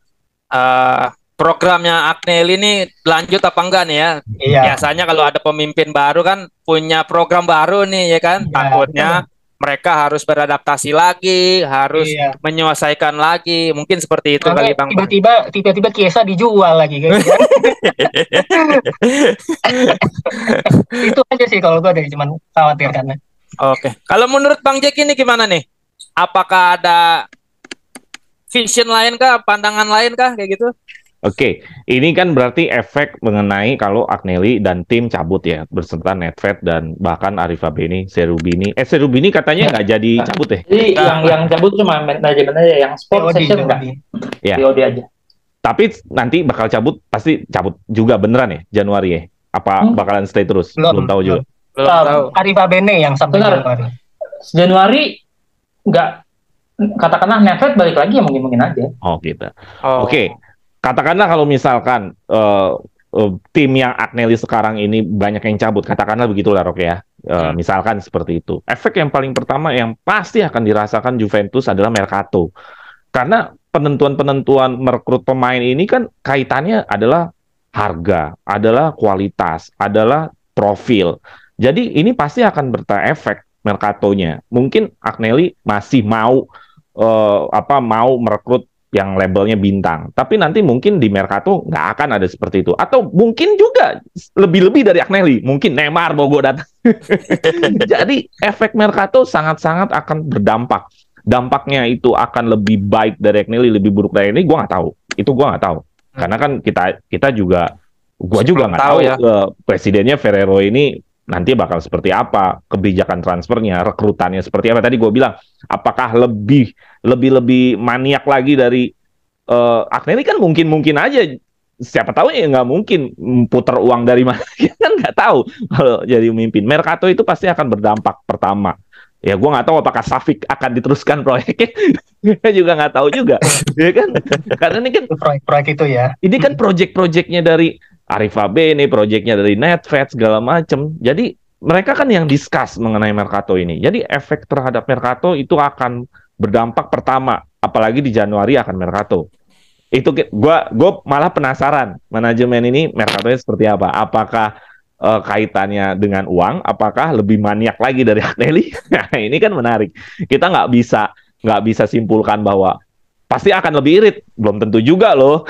programnya Agnelli ini lanjut apa enggak nih ya? Iya. Biasanya kalau ada pemimpin baru kan punya program baru nih ya kan? Iya, Takutnya mereka harus beradaptasi lagi, harus iya. menyelesaikan lagi. Mungkin seperti itu kali Bang. Tiba-tiba Chiesa dijual lagi kan? Itu aja sih kalau gue deh cuman khawatir karena. Oke. Kalau menurut Bang Jack ini gimana nih? Apakah ada vision lain kah, pandangan lain kah kayak gitu? Oke, ini kan berarti efek mengenai kalau Agnelli dan tim cabut ya, beserta Nedved dan bahkan Arriva Bene, Cherubini. Cherubini katanya nggak jadi cabut ya? Jadi yang cabut cuma manajemen aja, yang sport session enggak. Ya. BOD aja. Tapi nanti bakal cabut, pasti cabut juga beneran ya, Januari ya? Apa bakalan stay terus? Belum tahu juga. Belum tahu. Arriva Bene yang sampai Januari. Januari nggak, katakanlah Nedved balik lagi ya mungkin aja. Oh gitu. Oke. Katakanlah kalau misalkan tim yang Agnelli sekarang ini banyak yang cabut, katakanlah begitulah Rok ya. Misalkan seperti itu. Efek yang paling pertama yang pasti akan dirasakan Juventus adalah Mercato. Karena penentuan-penentuan merekrut pemain ini kan kaitannya adalah harga, adalah kualitas, adalah profil. Jadi ini pasti akan berefek Mercatonya. Mungkin Agnelli masih mau mau merekrut yang labelnya bintang. Tapi nanti mungkin di Mercato nggak akan ada seperti itu. Atau mungkin juga lebih-lebih dari Agnelli. Mungkin Neymar mau gue datang. Jadi efek Mercato sangat-sangat akan berdampak. Dampaknya itu akan lebih baik dari Agnelli, lebih buruk dari ini, gue nggak tahu. Itu gue nggak tahu. Karena kan kita juga, gue juga nggak tahu ya. Presidennya Ferrero ini nanti bakal seperti apa, kebijakan transfernya, rekrutannya seperti apa. Tadi gue bilang, apakah lebih maniak lagi dari Agnelli kan mungkin aja, siapa tahu ya nggak mungkin putar uang dari mana, kan nggak tahu kalau jadi pemimpin. Mercato itu pasti akan berdampak pertama. Ya gue nggak tahu apakah Savic akan diteruskan proyeknya, juga nggak tahu juga, ya kan? Karena ini kan proyek itu ya. Ini kan proyek-proyeknya dari Arriva Bene, proyeknya dari Nedved segala macam. Jadi mereka kan yang discuss mengenai Mercato ini. Jadi efek terhadap Mercato itu akan berdampak pertama, apalagi di Januari akan Mercato. Itu gue malah penasaran manajemen ini Mercatonya seperti apa. Apakah kaitannya dengan uang? Apakah lebih maniak lagi dari Agnelli? Nah, ini kan menarik. Kita nggak bisa simpulkan bahwa pasti akan lebih irit. Belum tentu juga loh.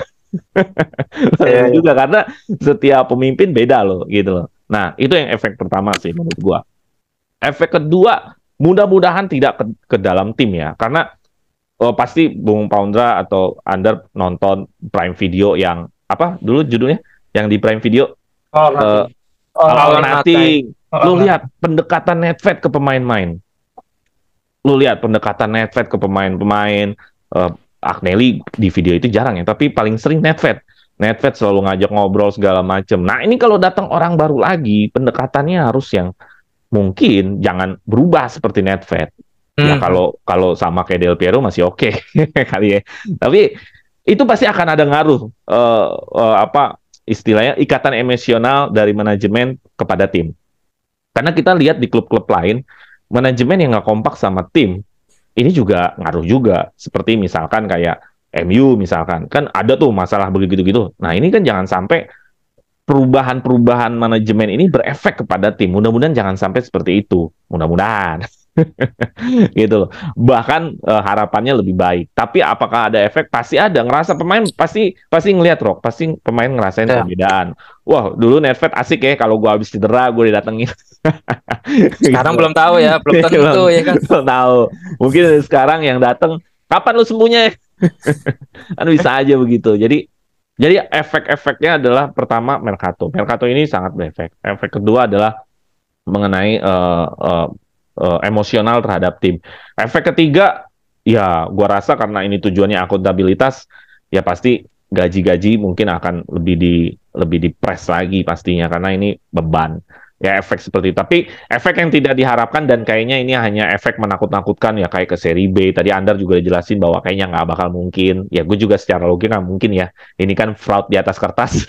Juga karena setiap pemimpin beda loh gitu loh. Nah, itu yang efek pertama sih menurut gua. Efek kedua, mudah-mudahan tidak ke dalam tim ya. Karena pasti Bung Paundra atau Ander nonton Prime Video yang apa dulu judulnya? Yang di Prime Video Nothing. Lu lihat pendekatan Nedved ke pemain-pemain. Lu lihat pendekatan Nedved ke pemain-pemain. Agnelli di video itu jarang ya, tapi paling sering Nedved selalu ngajak ngobrol segala macem. Nah ini kalau datang orang baru lagi, pendekatannya harus yang mungkin jangan berubah seperti Nedved. Ya kalau sama kayak Del Piero masih oke kali ya. Tapi itu pasti akan ada ngaruh istilahnya ikatan emosional dari manajemen kepada tim. Karena kita lihat di klub-klub lain, manajemen yang nggak kompak sama tim ini juga ngaruh juga. Seperti misalkan kayak MU misalkan, kan ada tuh masalah begitu-gitu. Nah ini kan jangan sampai perubahan-perubahan manajemen ini berefek kepada tim. Mudah-mudahan jangan sampai seperti itu. Mudah-mudahan. Gitu loh. Bahkan harapannya lebih baik. Tapi apakah ada efek? Pasti ada. Ngerasa pemain pasti ngelihat, Rock. Pasti pemain ngerasain perbedaan. Wah, dulu Nedved asik ya, kalau gue habis cedera gue didatengin. Sekarang Gitu. belum tahu ya, belum tentu ya kan. Belum tahu. Mungkin sekarang yang datang, kapan lu sembuhnya? Kan bisa aja begitu. Jadi efek-efeknya adalah pertama Mercato. Mercato ini sangat berefek. Efek kedua adalah mengenai emosional terhadap tim. Efek ketiga, ya gua rasa karena ini tujuannya akuntabilitas, ya pasti gaji-gaji mungkin akan lebih di-press lagi pastinya karena ini beban. Ya efek seperti itu. Tapi efek yang tidak diharapkan dan kayaknya ini hanya efek menakut-nakutkan ya kayak ke seri B. Tadi Andar juga jelasin bahwa kayaknya nggak bakal mungkin. Ya gue juga secara logika nggak mungkin ya. Ini kan fraud di atas kertas.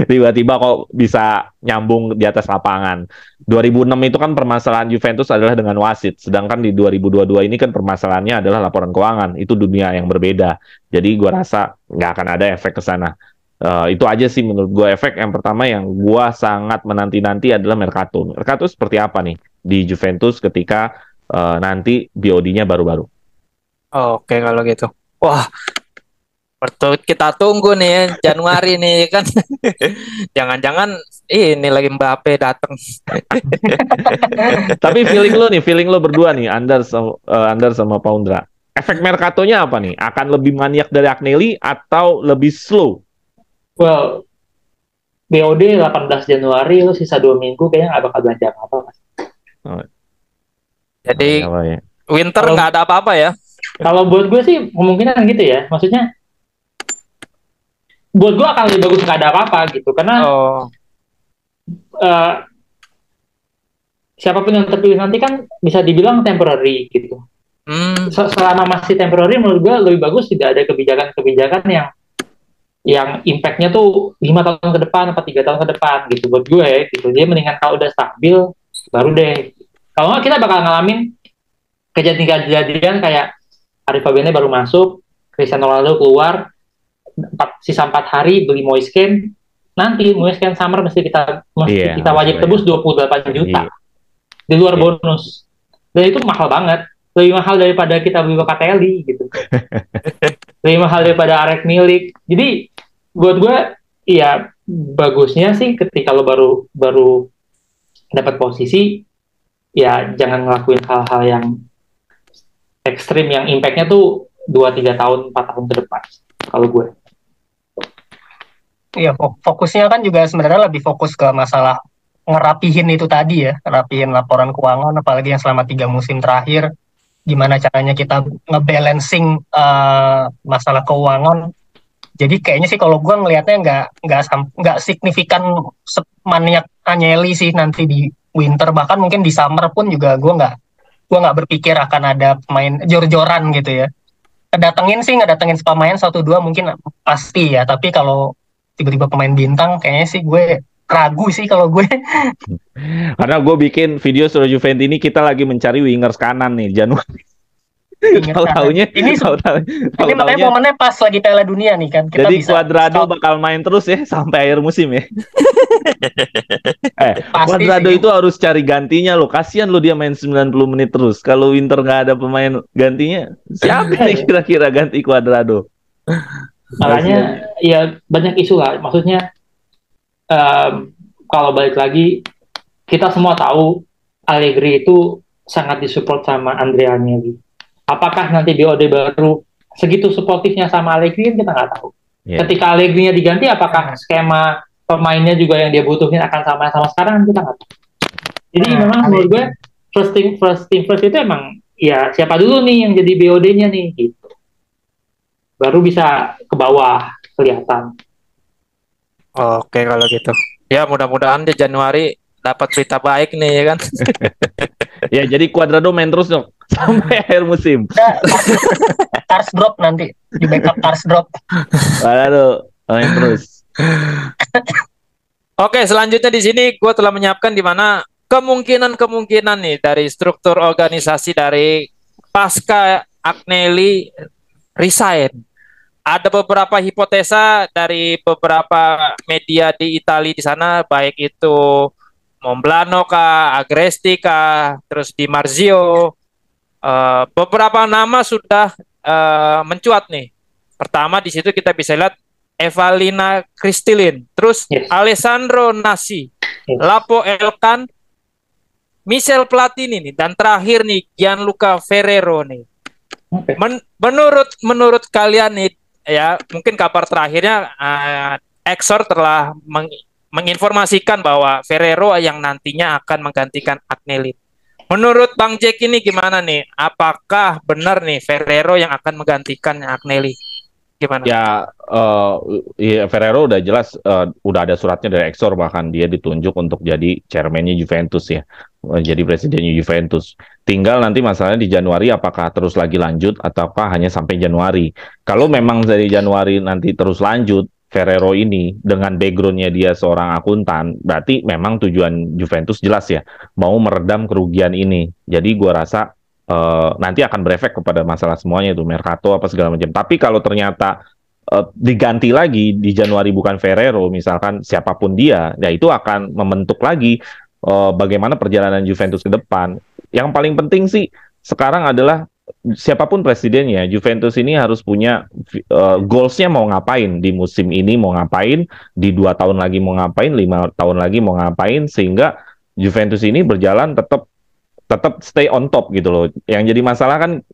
Tiba-tiba kok bisa nyambung di atas lapangan. 2006 itu kan permasalahan Juventus adalah dengan wasit. Sedangkan di 2022 ini kan permasalahannya adalah laporan keuangan. Itu dunia yang berbeda. Jadi gue rasa nggak akan ada efek ke sana. Itu aja sih menurut gue efek yang pertama yang gue sangat menanti-nanti adalah Mercato. Mercato seperti apa nih di Juventus ketika nanti BOD-nya baru-baru. Oke kalau gitu. Wah, kita tunggu nih ya, Januari nih kan. Jangan-jangan ini lagi Mbappe datang. Tapi feeling lo berdua nih, Andar sama Poundra. Efek Mercato-nya apa nih? Akan lebih maniak dari Agnelli atau lebih slow? Well, BOD 18 Januari, lo sisa 2 minggu kayaknya nggak bakal belanja apa-apa. Jadi ya? winter nggak ada apa-apa ya? Kalau buat gue sih kemungkinan gitu ya. Maksudnya, buat gue akan lebih bagus nggak ada apa-apa gitu. Karena siapapun yang terpilih nanti kan bisa dibilang temporary gitu. Selama masih temporary, menurut gue lebih bagus tidak ada kebijakan-kebijakan yang impact-nya tuh 5 tahun ke depan atau 3 tahun ke depan gitu buat gue gitu. Jadi mendingan kalau udah stabil baru deh. Kalau nggak kita bakal ngalamin kejadian-kejadian kayak Arif Fabiannya baru masuk, Cristiano Ronaldo keluar, sisa 4 hari beli Moisken, nanti Moisken summer mesti kita wajib tebus 28 juta di luar bonus. Dan itu mahal banget. Lebih mahal daripada kita beli Locatelli gitu. Lebih mahal daripada Arek Milik. Jadi buat gue ya bagusnya sih ketika lo baru dapat posisi ya jangan ngelakuin hal-hal yang ekstrim yang impact-nya tuh 2-3 tahun 4 tahun ke depan kalau gue. Iya, fokusnya kan juga sebenarnya lebih fokus ke masalah ngerapihin itu tadi ya, ngerapihin laporan keuangan apalagi yang selama 3 musim terakhir. Gimana caranya kita ngebalancing masalah keuangan. Jadi kayaknya sih kalau gue ngelihatnya nggak signifikan maniak Agnelli sih nanti di winter, bahkan mungkin di summer pun juga gue nggak berpikir akan ada pemain jor-joran gitu ya. Ngedatengin pemain 1-2 mungkin pasti ya, tapi kalau tiba-tiba pemain bintang kayaknya sih gue ragu sih kalau gue. Karena gue bikin video soal Juventus ini kita lagi mencari wingers kanan nih Januari. Tahu-taunya ini makanya momennya pas lagi Piala Dunia nih kan. Kita jadi bisa Cuadrado bakal main terus ya sampai akhir musim ya. Cuadrado sih. itu harus cari gantinya lo. Kasian lo dia main 90 menit terus. Kalau Winter nggak ada pemain gantinya, siapa nih kira-kira ganti Cuadrado? Makanya ya banyak isu lah. Maksudnya kalau balik lagi, kita semua tahu Allegri itu sangat disupport sama Andrea Agnelli. Apakah nanti BOD baru segitu suportifnya sama Allegri kita nggak tahu. Ketika Allegri-nya diganti, apakah skema pemainnya juga yang dia butuhin akan sama sekarang kita nggak tahu. Jadi memang menurut gue first thing first itu emang ya siapa dulu nih yang jadi BOD-nya nih gitu. Baru bisa ke bawah kelihatan. Oke kalau gitu. Ya mudah-mudahan di Januari dapat berita baik nih ya kan. Ya jadi Cuadrado main terus dong sampai akhir musim. Tars drop nanti di backup Tars drop. Cuadrado main terus. Oke, selanjutnya di sini gue telah menyiapkan di mana kemungkinan nih dari struktur organisasi dari pasca Agnelli resign. Ada beberapa hipotesa dari beberapa media di Italia di sana, baik itu Momblano kah, Agresti kah, terus Di Marzio. Beberapa nama sudah mencuat nih. Pertama di situ kita bisa lihat Evalina Kristilin, terus Alessandro Nasi, Lapo Elkan, Michel Platini nih, dan terakhir nih Gianluca Ferrero nih. Menurut kalian nih, ya mungkin kabar terakhirnya Exor telah menginformasikan bahwa Ferrero yang nantinya akan menggantikan Agnelli. Menurut Bang Jack ini gimana nih? Apakah benar nih Ferrero yang akan menggantikan Agnelli? Gimana? Ya, Ferrero udah jelas, udah ada suratnya dari Exor, bahkan dia ditunjuk untuk jadi chairman-nya Juventus ya, jadi presidennya Juventus. Tinggal nanti masalahnya di Januari apakah terus lagi lanjut ataukah hanya sampai Januari. Kalau memang dari Januari nanti terus lanjut, Ferrero ini dengan background-nya dia seorang akuntan, berarti memang tujuan Juventus jelas ya, mau meredam kerugian ini. Jadi gua rasa nanti akan berefek kepada masalah semuanya itu, Mercato apa segala macam. Tapi kalau ternyata diganti lagi di Januari bukan Ferrero, misalkan siapapun dia, ya itu akan membentuk lagi bagaimana perjalanan Juventus ke depan. Yang paling penting sih sekarang adalah siapapun presidennya, Juventus ini harus punya goals-nya mau ngapain di musim ini, mau ngapain di 2 tahun lagi, mau ngapain 5 tahun lagi, mau ngapain, sehingga Juventus ini berjalan tetap stay on top gitu loh. Yang jadi masalah kan,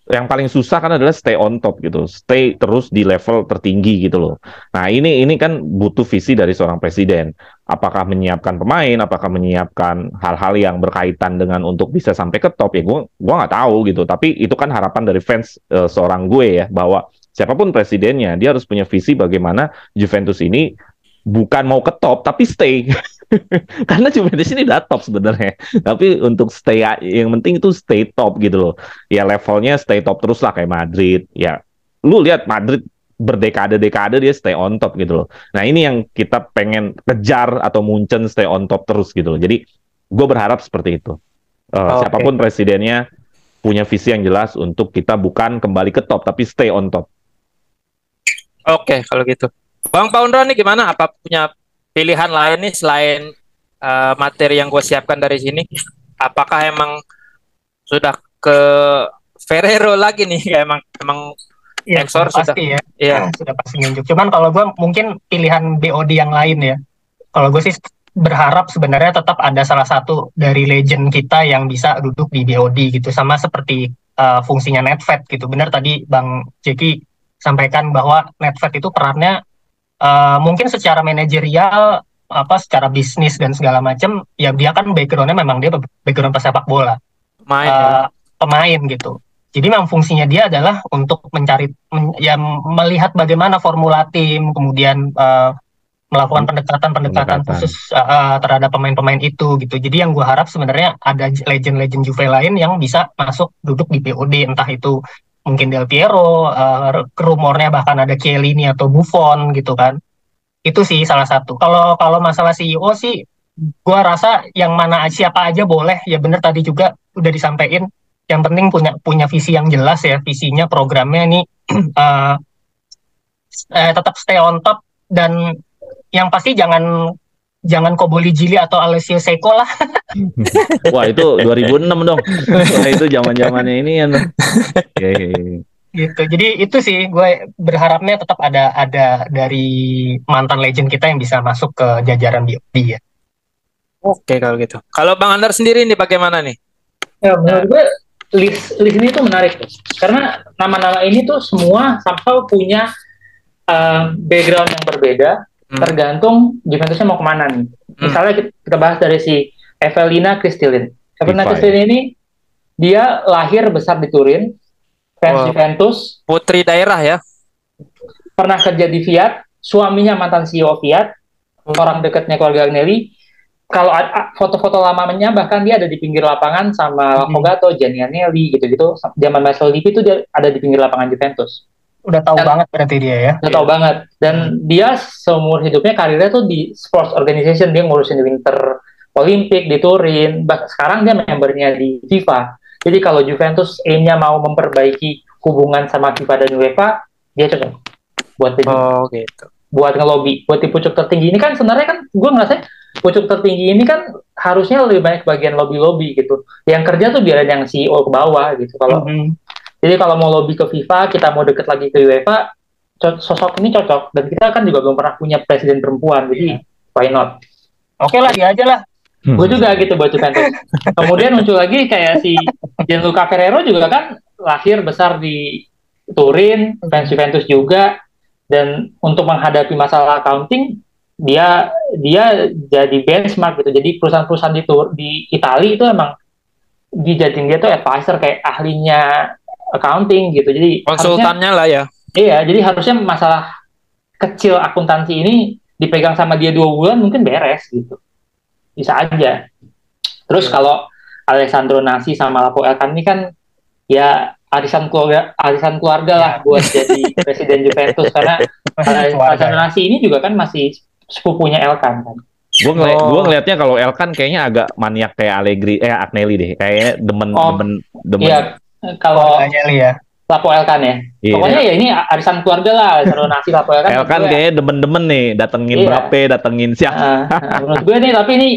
yang paling susah kan adalah stay on top gitu, stay terus di level tertinggi gitu loh. Nah ini kan butuh visi dari seorang presiden. Apakah menyiapkan pemain, apakah menyiapkan hal-hal yang berkaitan dengan untuk bisa sampai ke top, ya gue nggak tahu gitu. Tapi itu kan harapan dari fans seorang gue ya, bahwa siapapun presidennya dia harus punya visi bagaimana Juventus ini bukan mau ke top tapi stay. Karena Juventus ini udah top sebenarnya, tapi untuk stay, yang penting itu stay top gitu loh. Ya levelnya stay top terus lah kayak Madrid. Ya lu lihat Madrid berdekade-dekade dia stay on top gitu loh. Nah ini yang kita pengen kejar, atau Munchen stay on top terus gitu loh. Jadi gue berharap seperti itu. Siapapun presidennya punya visi yang jelas untuk kita bukan kembali ke top tapi stay on top. Oke, kalau gitu. Bang Paundra nih gimana? Apa punya pilihan lain nih selain materi yang gue siapkan dari sini? Apakah emang sudah ke Ferrero lagi nih? Emang ya, Exor sudah pasti sudah, ya, sudah pasti nunjuk. Cuman kalau gue mungkin pilihan BOD yang lain ya. Kalau gue sih berharap sebenarnya tetap ada salah satu dari legend kita yang bisa duduk di BOD gitu, sama seperti fungsinya Nedved gitu. Benar tadi Bang Jeki sampaikan bahwa Nedved itu perannya mungkin secara manajerial, secara bisnis dan segala macam, ya dia kan background-nya memang dia background pesepak bola, pemain gitu. Jadi memang fungsinya dia adalah untuk mencari, melihat bagaimana formula tim, kemudian melakukan pendekatan khusus terhadap pemain-pemaemain itu gitu. Jadi yang gue harap sebenarnya ada legend-legend Juve lain yang bisa masuk duduk di BOD, entah itu mungkin Del Piero, rumornya bahkan ada Chiellini atau Buffon gitu kan. Itu sih salah satu. Kalau masalah CEO sih, gua rasa yang mana siapa aja boleh. Ya benar tadi juga udah disampaikan. Yang penting punya visi yang jelas ya, visinya, programnya nih tetap stay on top, dan yang pasti jangan Koboli Gili atau Alessio Seco lah. Wah itu 2006 dong. Nah, itu zaman-zamannya ini ya. Gitu. Jadi itu sih gue berharapnya tetap ada dari mantan legend kita yang bisa masuk ke jajaran BOD ya. Oke kalau gitu. Kalau Bang Andar sendiri nih bagaimana nih? Ya menurut gue list ini tuh menarik tuh. Karena nama-nama ini tuh semua somehow punya background yang berbeda. Tergantung Juventusnya mau kemana nih. Misalnya kita bahas dari si Evalina Kristilin. Evalina Kristilin ini dia lahir besar di Turin, fans Juventus, putri daerah ya. Pernah kerja di Fiat, suaminya mantan CEO Fiat, orang dekatnya keluarga Agnelli. Kalau foto-foto lamanya bahkan dia ada di pinggir lapangan sama Fogato, Gianni Agnelli gitu-gitu. Zaman Marcelo Lippi itu dia ada di pinggir lapangan Juventus. Udah tahu banget berarti dia ya. Udah tahu banget. Dan dia seumur hidupnya karirnya tuh di sports organization. Dia ngurusin Winter Olympic di Turin. Sekarang dia membernya di FIFA. Jadi kalau Juventus aimnya mau memperbaiki hubungan sama FIFA dan UEFA, dia cocok buat itu. Oh gitu. Buat ngelobi, buat di pucuk tertinggi ini kan sebenarnya kan gue ngerasa pucuk tertinggi ini kan harusnya lebih banyak bagian lobby-lobby gitu. Yang kerja tuh biarin yang CEO ke bawah gitu. Kalau jadi kalau mau lobby ke FIFA, kita mau deket lagi ke UEFA, sosok ini cocok. Dan kita kan juga belum pernah punya presiden perempuan, jadi why not? Oke lah, dia aja lah. Gue juga gitu buat Juventus. Kemudian muncul lagi kayak si Gianluca Ferrero juga kan lahir besar di Turin, fans Juventus juga. Dan untuk menghadapi masalah accounting, dia jadi benchmark gitu. Jadi perusahaan-perusahaan di Italia itu emang dijadiin dia tuh advisor kayak ahlinya accounting gitu. Jadi konsultannya lah ya. Iya, jadi harusnya masalah kecil akuntansi ini dipegang sama dia 2 bulan mungkin beres gitu. Bisa aja. Terus kalau Alessandro Nasi sama Lapo Elkan ini kan ya arisan keluarga lah buat jadi presiden Juventus, karena Alessandro Nasi ini juga kan masih sepupunya Elkan kan. Gue ngelihatnya kalau Elkan kayaknya agak maniak kayak Agnelli deh, kayaknya demen. Iya, kalau Agnelli ya. Lapo Elkan ya. Iya. Pokoknya ya ini arisan keluarga lah, Alessandro Nasi, Lapo Elkan. Elkan kayaknya demen-demen nih, datengin Mbappe, datengin siapa. Menurut gue nih, tapi ini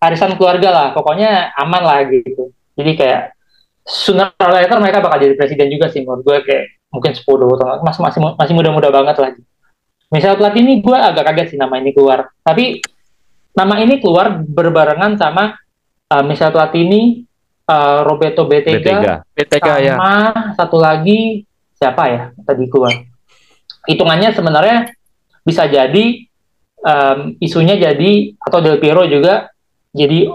arisan keluarga lah, pokoknya aman lah gitu. Jadi kayak sooner or later mereka bakal jadi presiden juga sih menurut gue, kayak mungkin 10 tahun masih muda-muda banget lagi. Misal Platini gue agak kaget sih nama ini keluar, tapi nama ini keluar berbarengan sama Misal Platini, Roberto Bettega sama ya. Satu lagi siapa ya tadi keluar. Hitungannya sebenarnya bisa jadi isunya jadi, atau Del Piero juga jadi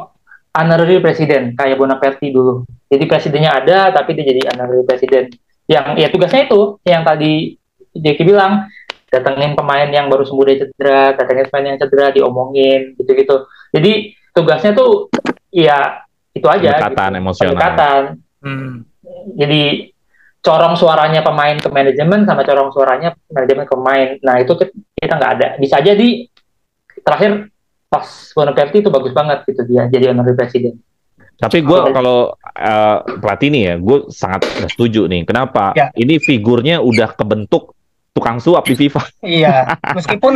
honorary presiden kayak Bonaparti dulu. Jadi presidennya ada, tapi dia jadi honorary presiden. Yang ya tugasnya itu, yang tadi Jeki bilang, datengin pemain yang baru sembuh dari cedera, datengin pemain yang cedera, diomongin, gitu-gitu. Jadi tugasnya tuh ya itu aja. Pendekatan gitu. Emosional. Pendekatan. Jadi corong suaranya pemain ke manajemen sama corong suaranya manajemen ke pemain. Nah itu kita nggak ada. Bisa jadi terakhir pas Bonaparti itu bagus banget gitu dia jadi honorary presiden. Tapi gue kalau Platini ya, gue sangat setuju nih. Kenapa? Ya. Ini figurnya udah kebentuk tukang suap di FIFA. Iya, meskipun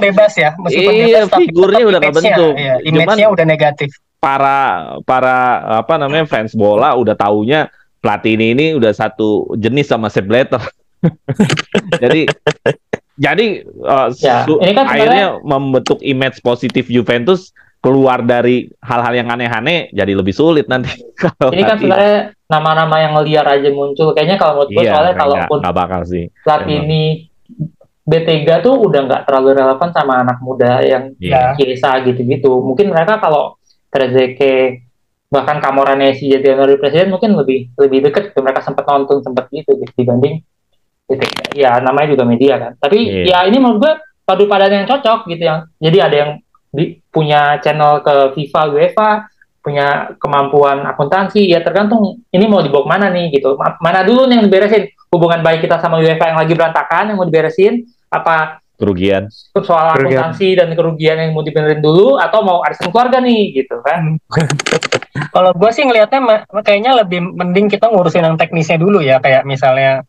bebas ya, meskipun bebas, figurnya udah kebentuk. Iya, image-nya udah negatif. Para fans bola udah taunya Platini ini udah satu jenis sama Sepp Blatter. jadi ini kan akhirnya membentuk image positif Juventus, keluar dari hal-hal yang aneh-aneh jadi lebih sulit nanti. Ini kan sebenarnya nama-nama yang liar aja muncul. Kayaknya kalau menurut gue soalnya kalaupun nggak bakal sih. Platini, Bettega tuh udah nggak terlalu relevan sama anak muda yang Chiesa gitu-gitu. Mungkin mereka kalau Trezeguet bahkan Camoranesi jadi honorary presiden mungkin lebih deket gitu. Mereka sempat nonton gitu dibanding Bettega. Ya namanya juga media kan. Tapi ya ini menurut gue padu padan yang cocok gitu, yang jadi ada yang punya channel ke FIFA, UEFA, punya kemampuan akuntansi, ya tergantung ini mau dibawa kemana nih gitu. Mana dulu nih yang diberesin? Hubungan baik kita sama UEFA yang lagi berantakan yang mau diberesin, apa kerugian? Soal akuntansi dan kerugian yang mau dibenerin dulu, atau mau arisan keluarga nih gitu kan? Kalau gue sih ngelihatnya kayaknya lebih mending kita ngurusin yang teknisnya dulu ya, kayak misalnya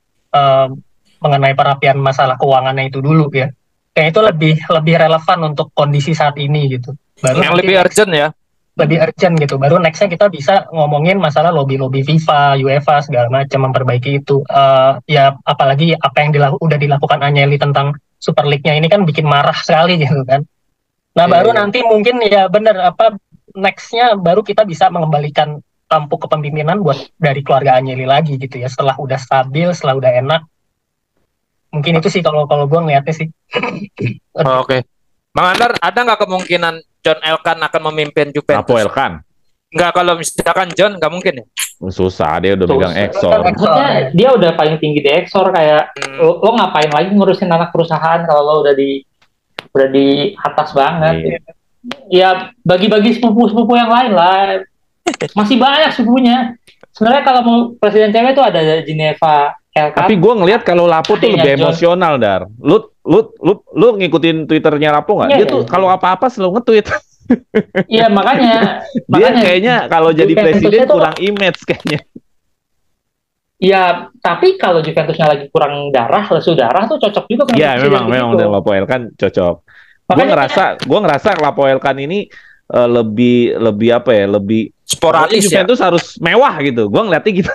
mengenai perapian masalah keuangannya itu dulu ya. Kayak itu lebih relevan untuk kondisi saat ini gitu. Baru yang lebih urgent ya. Lebih urgent gitu. Baru nextnya kita bisa ngomongin masalah lobby FIFA, UEFA segala macam, memperbaiki itu. Ya apalagi apa yang udah dilakukan Agnelli tentang Super League-nya ini kan bikin marah sekali gitu kan. Nah baru nanti mungkin ya bener nextnya baru kita bisa mengembalikan tampuk kepemimpinan buat dari keluarga Agnelli lagi gitu ya. Setelah udah stabil, setelah udah enak. Mungkin itu sih kalau gue ngeliatnya sih. Oke. Bang Andar, ada nggak kemungkinan John Elkann akan memimpin Juventus? Apa Elkann? Nggak, kalau misalkan John nggak mungkin ya? Susah, dia udah pegang Exor. Maksudnya dia udah paling tinggi di Exor, kayak lo ngapain lagi ngurusin anak perusahaan kalau lo udah di atas banget. Ya bagi-bagi sepupu-sepupu yang lain lah. Masih banyak sepupunya. Sebenarnya kalau mau presiden cewek tuh ada Ginevra Elkann. Tapi gue ngelihat kalau Lapo tuh lebih emosional, Dar. Lu ngikutin Twitternya Lapo nggak? Dia tuh kalau apa-apa selalu nge-tweet. Iya makanya Dia kayaknya kalau jadi presiden tuh, kurang image kayaknya. Ya, tapi kalau Juventusnya lagi kurang lesu darah tuh cocok juga dengan Ya presiden memang begitu. dengan Lapoelkan cocok. Makanya Gue ngerasa Lapoelkan ini lebih apa ya, lebih sporadis ya. Juventus harus mewah gitu. Gue ngeliatnya gitu.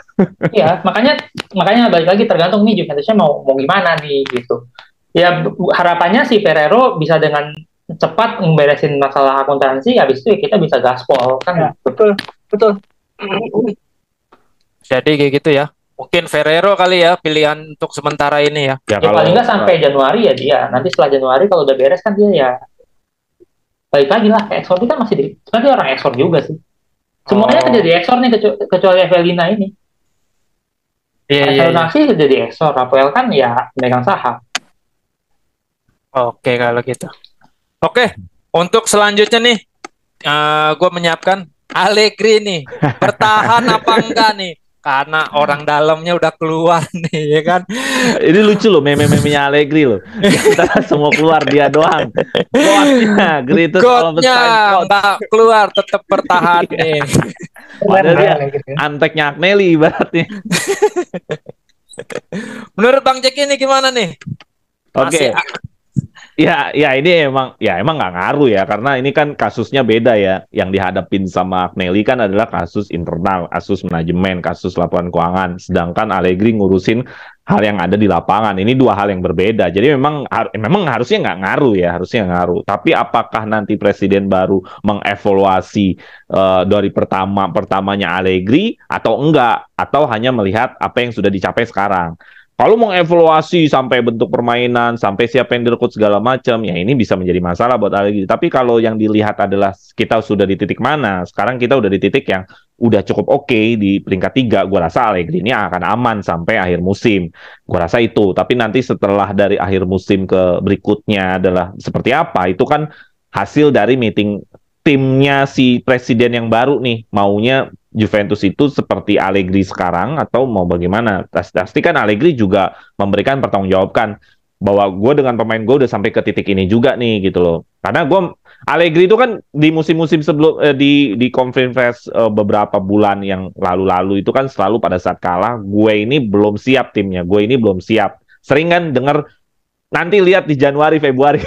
Iya, makanya balik lagi tergantung nih Juventusnya mau gimana nih gitu. Ya harapannya si Ferrero bisa dengan cepat memberesin masalah akuntansi, habis itu ya kita bisa gaspol kan. Ya, betul. Jadi kayak gitu ya. Mungkin Ferrero kali ya pilihan untuk sementara ini ya. Ya paling nggak sampai Januari ya dia. Nanti setelah Januari kalau udah beres kan dia ya balik lagi lah. Ekspor kan masih sebenarnya orang ekspor juga sih. Semuanya kerja di ekspor nih kecuali Evelina ini. Iya. Nasi kerja di ekspor. Rafael kan ya megang saham. Oke kalau gitu. Oke, untuk selanjutnya nih, gue menyiapkan Allegri nih. Bertahan apa enggak nih? Karena orang dalamnya udah keluar nih, ya kan? Ini lucu loh, meme-memenya Allegri loh. Kita semua keluar, dia doang. Godnya nggak keluar, tetap bertahan nih. Padahal dia anteknya Agnelli ibaratnya. Menurut Bang Jack ini gimana nih? Oke. Ya ini emang nggak ngaruh ya, karena ini kan kasusnya beda ya. Yang dihadapin sama Agnelli kan adalah kasus internal, kasus manajemen, kasus laporan keuangan. Sedangkan Allegri ngurusin hal yang ada di lapangan. Ini dua hal yang berbeda. Jadi memang harusnya nggak ngaruh ya, harusnya ngaruh. Tapi apakah nanti presiden baru mengevaluasi dari pertamanya Allegri atau enggak? Atau hanya melihat apa yang sudah dicapai sekarang? Kalau mengevaluasi sampai bentuk permainan, sampai siapa yang direkrut segala macam, ya ini bisa menjadi masalah buat Allegri. Tapi kalau yang dilihat adalah kita sudah di titik mana, sekarang kita udah di titik yang udah cukup oke di peringkat 3, gue rasa Allegri ini akan aman sampai akhir musim. Gue rasa itu. Tapi nanti setelah dari akhir musim ke berikutnya adalah seperti apa, itu kan hasil dari meeting timnya si presiden yang baru nih, maunya Juventus itu seperti Allegri sekarang atau mau bagaimana? Pasti kan Allegri juga memberikan pertanggungjawabkan bahwa gue dengan pemain gue udah sampai ke titik ini juga nih gitu loh. Karena Allegri itu kan di musim-musim sebelum di conference beberapa bulan yang lalu-lalu itu kan selalu pada saat kalah, gue ini belum siap timnya, gue ini belum siap. Sering kan dengar nanti lihat di Januari Februari.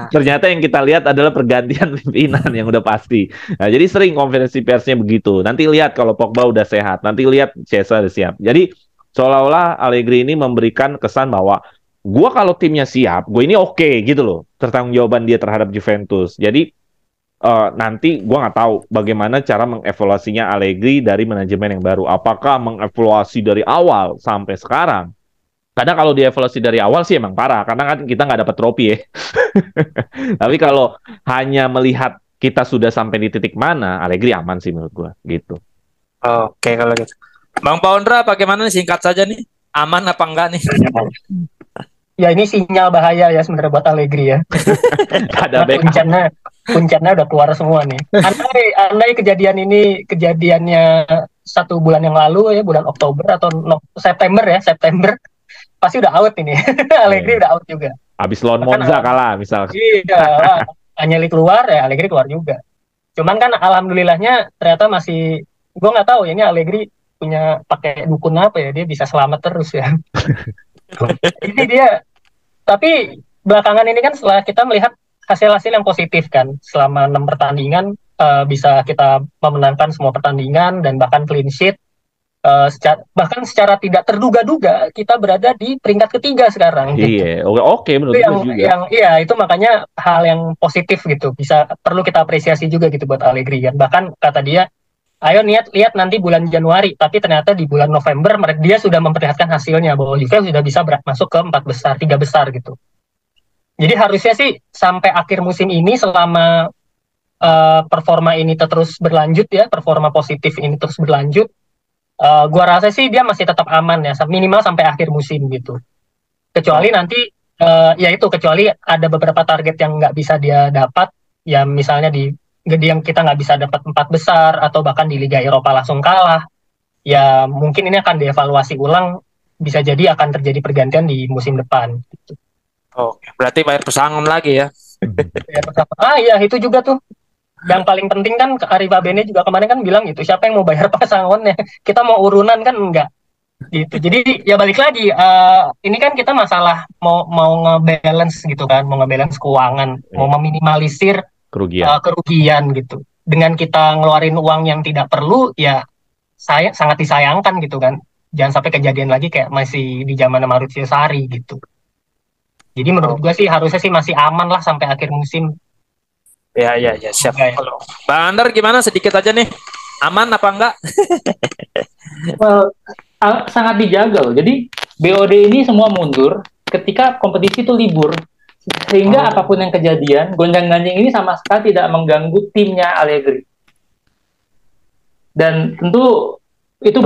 Ternyata yang kita lihat adalah pergantian pimpinan yang udah pasti. Nah, jadi sering konferensi persnya begitu. Nanti lihat kalau Pogba udah sehat. Nanti lihat Chiesa udah siap. Jadi seolah-olah Allegri ini memberikan kesan bahwa gue kalau timnya siap, gue ini oke gitu loh. Pertanggungjawaban dia terhadap Juventus. Jadi nanti gue nggak tahu bagaimana cara mengevaluasinya Allegri dari manajemen yang baru. Apakah mengevaluasi dari awal sampai sekarang? Karena kalau dievaluasi dari awal sih emang parah, karena kan kita nggak dapat trofi ya. Tapi kalau hanya melihat kita sudah sampai di titik mana, Allegri aman sih menurut gua, gitu. Oke kalau gitu. Bang Paundra, bagaimana nih, singkat saja nih, aman apa enggak nih? Ya ini sinyal bahaya ya sebenarnya buat Allegri ya. Ada Puncaknya udah keluar semua nih. Andai kejadiannya 1 bulan yang lalu ya, bulan Oktober atau September. Pasti udah out ini. Allegri udah out juga. Abis lawan Monza kalah misalnya. Iya, Agnelli keluar ya Allegri keluar juga. Cuman kan alhamdulillahnya ternyata masih, gue nggak tahu ya ini Allegri punya pakai dukun apa ya, dia bisa selamat terus ya. Ini dia. Tapi belakangan ini kan setelah kita melihat hasil-hasil yang positif kan, selama 6 pertandingan bisa kita memenangkan semua pertandingan dan bahkan clean sheet. Bahkan secara tidak terduga-duga kita berada di peringkat ketiga sekarang. Iya, gitu. Oke, menurut gue juga. Iya, itu makanya hal yang positif gitu. Perlu kita apresiasi juga gitu buat Allegri kan. Bahkan kata dia, ayo lihat nanti bulan Januari, tapi ternyata di bulan November dia sudah memperlihatkan hasilnya bahwa Juve sudah bisa masuk ke 3 besar gitu. Jadi harusnya sih sampai akhir musim ini selama performa ini terus berlanjut ya, performa positif ini terus berlanjut. Gua rasa sih dia masih tetap aman ya, minimal sampai akhir musim gitu. Kecuali nanti kecuali ada beberapa target yang nggak bisa dia dapat, ya misalnya yang kita nggak bisa dapat 4 besar atau bahkan di Liga Eropa langsung kalah. Ya mungkin ini akan dievaluasi ulang, bisa jadi akan terjadi pergantian di musim depan. Gitu. Oke, berarti bayar pesangon lagi ya. Iya itu juga tuh. Yang paling penting kan Ariba Bene juga kemarin kan bilang gitu, siapa yang mau bayar pasangannya? Kita mau urunan kan enggak gitu. Jadi ya balik lagi, ini kan kita masalah mau ngebalance gitu kan, mau ngebalance keuangan, mau meminimalisir kerugian gitu. Dengan kita ngeluarin uang yang tidak perlu, ya saya sangat disayangkan gitu kan. Jangan sampai kejadian lagi kayak masih di zaman Maurizio Sarri gitu. Jadi menurut gue sih harusnya sih masih aman lah sampai akhir musim. Ya siap. Kalau Bang Ander gimana, sedikit aja nih, aman apa enggak? Well, sangat dijaga loh. Jadi BOD ini semua mundur ketika kompetisi itu libur, sehingga apapun yang kejadian, gonjang-ganjing ini sama sekali tidak mengganggu timnya Allegri. Dan tentu itu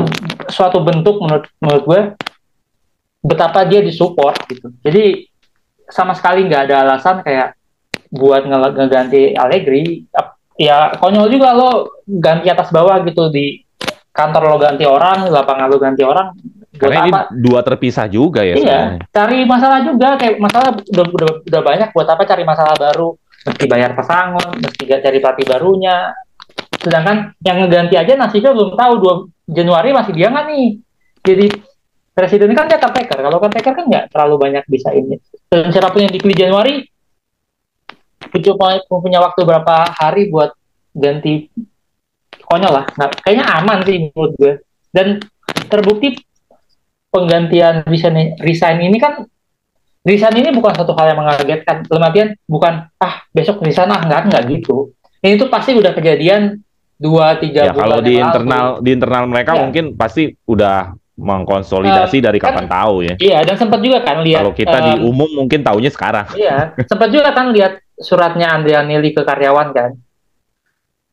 suatu bentuk menurut gue betapa dia disupport gitu. Jadi sama sekali nggak ada alasan kayak buat ngeganti Allegri. Ya konyol juga lo ganti atas bawah gitu, di kantor lo ganti orang, di lapangan lo ganti orang. Karena ini dua terpisah juga ya. Iya, sebenarnya. Cari masalah juga, kayak masalah udah banyak, buat apa cari masalah baru? Mesti bayar pesangon, mesti cari pelatih barunya. Sedangkan yang ngeganti aja nasibnya belum tahu, 2 Januari masih dia nggak nih. Jadi presiden kan dia caretaker, kalau caretaker kan nggak terlalu banyak bisa ini. Dan siapapun yang dipilih Januari punya waktu berapa hari buat ganti, konyol lah. Nah, kayaknya aman sih menurut gue. Dan terbukti penggantian resign ini kan, resign ini bukan satu hal yang mengagetkan. Dalam artian bukan besok resign nggak gitu. Ini tuh pasti udah kejadian 2-3 ya, bulan. Kalau di internal mereka mungkin pasti udah mengkonsolidasi dari kapan tahu ya. Iya, dan sempat juga kan lihat. Kalau kita di umum mungkin taunya sekarang. Iya, sempat juga kan lihat suratnya Andrea Agnelli ke karyawan kan.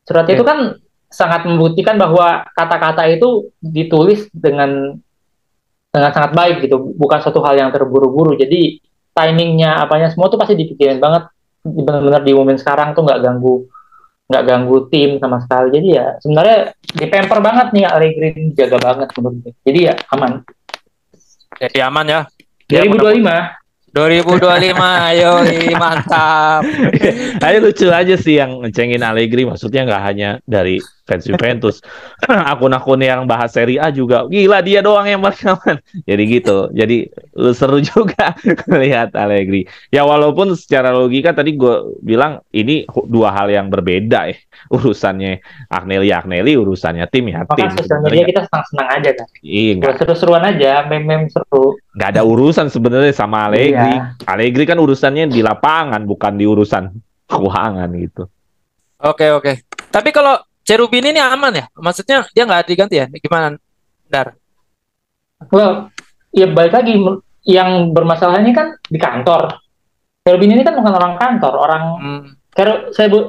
Suratnya itu kan sangat membuktikan bahwa kata-kata itu ditulis dengan sangat baik gitu, bukan suatu hal yang terburu-buru. Jadi timingnya apanya semua tuh pasti dipikirin banget, benar-benar diumumin sekarang tuh nggak ganggu tim sama sekali. Jadi ya sebenarnya dipemper banget nih Allegri, jaga banget menurut gue. Jadi ya aman. Jadi aman ya. 2025, ayo mantap. Ayo lucu aja sih yang ngecengin Allegri, maksudnya nggak hanya dari fans Juventus, akun-akun yang bahas Serie A juga gila dia doang yang berkawan. Jadi gitu. Jadi seru juga melihat Allegri. Ya walaupun secara logika tadi gue bilang ini dua hal yang berbeda ya. Urusannya Agnelli, urusannya tim ya tim. Maka sosial media kita senang-senang aja kan. Iya. Seru-seruan aja, meme seru. Nggak ada urusan sebenarnya sama Allegri. Iya. Allegri kan urusannya di lapangan, bukan di urusan keuangan gitu. Oke. Tapi kalau Cherubini ini aman ya? Maksudnya dia nggak diganti ya? Gimana, Dar? Well, ya balik lagi, yang bermasalah ini kan di kantor. Cherubini ini kan bukan orang kantor, orang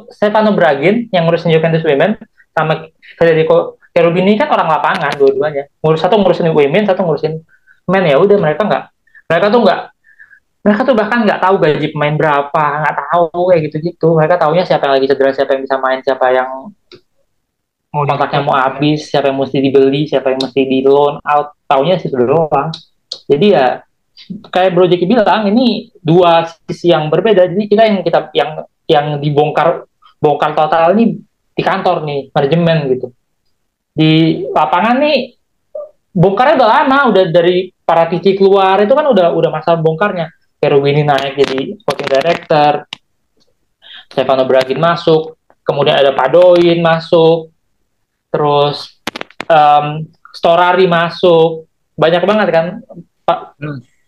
Stefano Braghin yang ngurusin Juventus Women sama Federico Cherubini kan orang lapangan dua-duanya. Satu ngurusin Women, satu ngurusin men. Ya udah, mereka tuh bahkan nggak tahu gaji pemain berapa, nggak tahu kayak gitu-gitu. Mereka taunya siapa yang lagi cedera, siapa yang bisa main, siapa yang kontraknya mau habis, siapa yang mesti dibeli, siapa yang mesti di loan out, taunya situ doang. Jadi ya kayak Bro Jeki bilang, ini dua sisi yang berbeda. Jadi kita yang dibongkar total ini di kantor nih, manajemen gitu. Di lapangan nih bongkarnya udah lama, udah dari para Paratici keluar itu kan udah masalah bongkarnya. Cherubini naik jadi sporting director, Stefano Braghin masuk, kemudian ada Padoin masuk, terus Storari masuk, banyak banget kan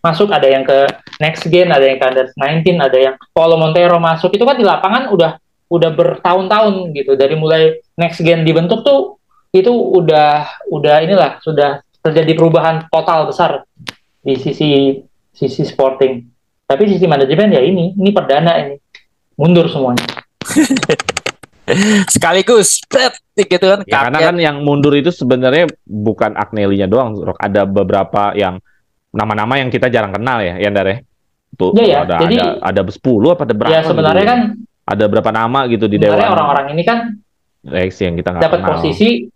masuk. Ada yang ke Next Gen, ada yang ke Under 19, ada yang Paulo Montero masuk. Itu kan di lapangan udah bertahun-tahun gitu. Dari mulai Next Gen dibentuk tuh itu udah sudah terjadi perubahan total besar di sisi sporting. Tapi sisi manajemen ya ini perdana, ini mundur semuanya. Sekaligus gitu kan. Ya, karena kan yang mundur itu sebenarnya bukan Agnelli-nya doang, ada beberapa yang nama-nama yang kita jarang kenal ya, Dar ya. Tuh ya, ada 10 apa ada berapa? Ya sebenarnya gitu. Kan ada berapa nama gitu di dewan. Orang-orang ini kan yang kita nggak dapat posisi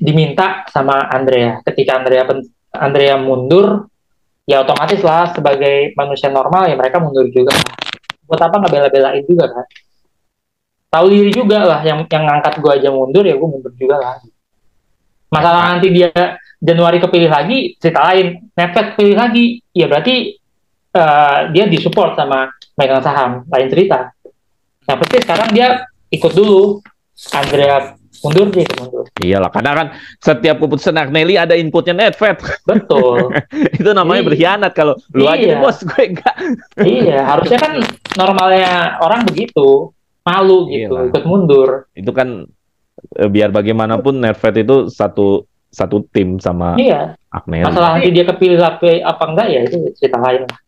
diminta sama Andrea. Ketika Andrea mundur, ya otomatis lah sebagai manusia normal ya mereka mundur juga buat apa ngebela-belain juga kan? Tahu diri juga lah, yang ngangkat gue aja mundur ya gue mundur juga lah. Masalah nanti dia Januari kepilih lagi, cerita lain. Nedved pilih lagi, ya berarti dia disupport sama megang saham, lain cerita. Yang pasti sekarang dia ikut dulu, Andrea mundur dia mundur. Iyalah, karena kan setiap keputusan Agnelli ada inputnya Nedved. Betul. Itu namanya berkhianat kalau lu aja nih, bos, gue enggak. Iya, harusnya kan normalnya orang begitu, malu gitu, Iyalah. ikut mundur. Itu kan biar bagaimanapun Nedved itu satu tim sama Agnelli. Masalah nanti dia kepilih apa enggak ya itu cerita lain lah.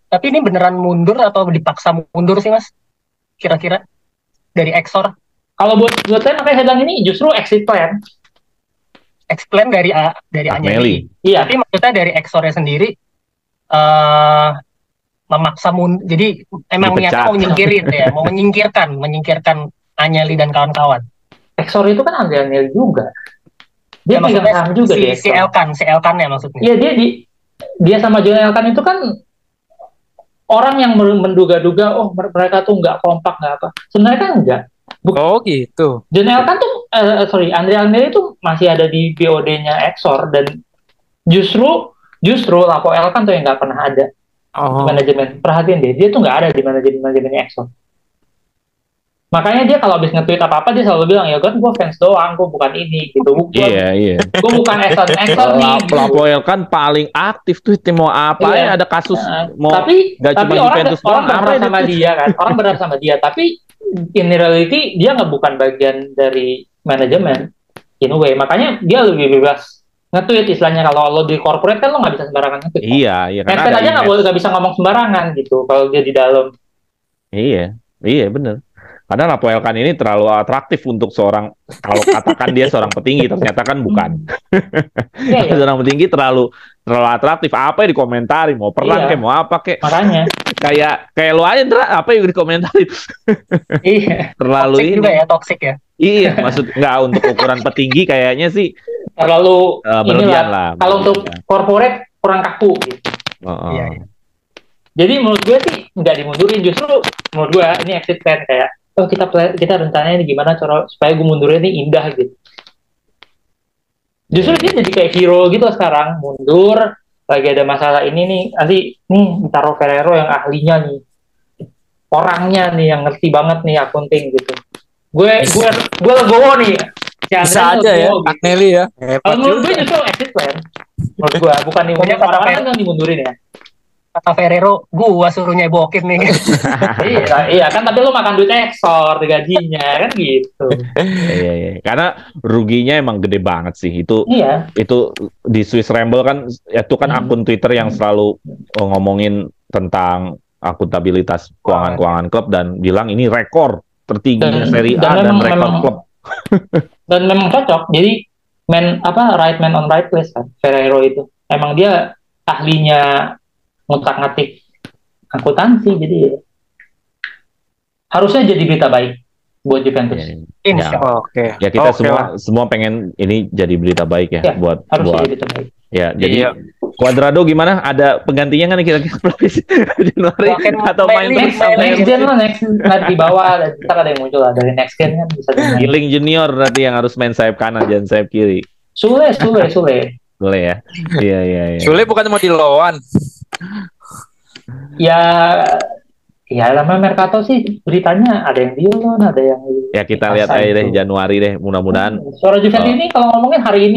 Tapi ini beneran mundur atau dipaksa mundur sih, Mas? Kira-kira dari Exor? Kalau buat saya makanya saya bilang ini justru exit plan. Exit plan dari Agnelli. Iya. Tapi maksudnya dari Exornya sendiri memaksa mundur. Jadi emang niatnya mau menyingkirin ya, mau menyingkirkan Agnelli dan kawan-kawan. Exor itu kan Agnelli juga. Dia pegang saham juga si Elkan ya maksudnya. Iya, dia sama John Elkan itu kan orang yang menduga-duga mereka tuh nggak kompak nggak apa. Sebenarnya kan enggak. Oh gitu. John Elkan tuh Andrea Agnelli tuh masih ada di BOD-nya Exor dan justru Lapo Elkan tuh yang nggak pernah ada di manajemen. Perhatiin deh, dia tuh nggak ada di manajemennya Exor. Makanya dia kalau habis nge-tweet apa-apa dia selalu bilang, ya kan gue fans doang, gue bukan ini gitu. Iya. Gue bukan Exor nih. Lapo Elkan paling aktif tuh, mau apa ya, ada kasus mau tapi cuma Juventus orang berharap sama dia kan, orang berharap sama dia, tapi in reality dia nggak bukan bagian dari manajemen in a way. Makanya dia lebih bebas nge-tweet, istilahnya kalau lo di corporate kan lo nggak bisa sembarangan nge-tweet. Iya. Kan aja nggak bisa ngomong sembarangan gitu kalau dia di dalam. Iya bener. Karena Lapo Elkan ini terlalu atraktif untuk seorang, kalau katakan dia seorang petinggi, ternyata kan bukan. Seorang petinggi terlalu atraktif. Apa yang dikomentari, mau perang kayak mau apa kayak. Makanya kayak lo aja apa yang dikomentari. Terlalu toxic ini. Juga ya, toxic ya. Iya, maksud nggak untuk ukuran petinggi kayaknya sih terlalu berlebihan lah. Kalau untuk corporate kurang kaku gitu. Iya. Jadi menurut gue sih nggak dimundurin, justru menurut gue ini exit plan kayak kita rencananya ini gimana cara supaya gue mundurnya ini indah gitu. Justru dia jadi kayak hero gitu sekarang, mundur lagi ada masalah ini nih, nanti nih taruh Ferrero yang ahlinya nih, orangnya nih yang ngerti banget nih accounting gitu. Gue legowo nih. Bisa aja ya, Agnelli ya. Kalau menurut gue justru exit plan. Menurut gue bukan dimundurin, orang-orang kan yang dimundurin ya. Kata Ferrero, gua suruh nyebokin nih. iya kan, tapi lu makan duit Exor gajinya kan gitu. Iya. Karena ruginya emang gede banget sih itu. Iya. Itu di Swiss Ramble kan, itu kan akun Twitter yang selalu ngomongin tentang akuntabilitas keuangan klub dan bilang ini rekor tertingginya Serie A dan rekor klub. Dan memang cocok. Jadi right man on right place kan Ferrero itu. Emang dia ahlinya ngutak-ngatik akuntansi, jadi harusnya jadi berita baik buat Juventus. Ya kita semua pengen ini jadi berita baik ya buat jadi berita baik. Ya, jadi Cuadrado gimana? Ada penggantinya kan kira-kira Januari atau main terus sampai next gen lah, di bawah dan ntar ada yang muncul lah dari next gen kan bisa. Giling Junior berarti yang harus main sayap kanan jangan sayap kiri. Sule. Boleh ya. Iya. Sule bukan mau di lawan. Ya lama Mercato sih beritanya ada yang di loan, ada yang ya kita lihat aja deh Januari deh, mudah-mudahan. Suara Juventus ini kalau ngomongin hari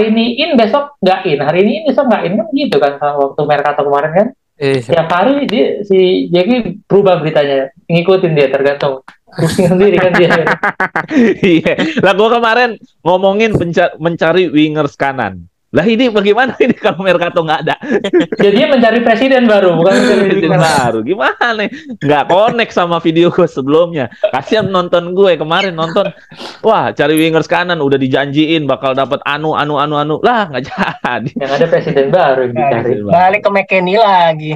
ini in, besok nggak in, hari ini in, besok nggak in kan gitu kan waktu Mercato kemarin kan. Tiap hari si Jeki berubah beritanya, ngikutin dia tergantung pusing sendiri kan dia. Iya. Lah gua kemarin ngomongin mencari wingers kanan. Lah ini bagaimana ini kalau Mercato nggak ada? Jadi mencari presiden baru, bukan presiden baru. Gimana? Nggak connect sama video gue sebelumnya. Kasian nonton gue kemarin nonton. Wah, cari wingers kanan udah dijanjiin bakal dapat anu. Lah nggak jadi. Yang ada presiden baru yang dicari. Balik ke McKennie lagi.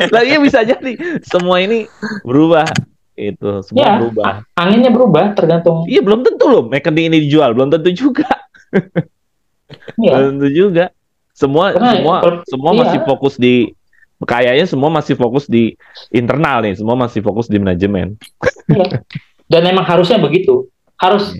Lah iya bisa jadi. Semua ini berubah. Itu semua berubah. Anginnya berubah tergantung. Iya belum tentu loh. McKennie ini dijual belum tentu juga. Belum tentu juga. Semua masih fokus di kayaknya semua masih fokus di internal nih, semua masih fokus di manajemen. Iya. Dan emang harusnya begitu.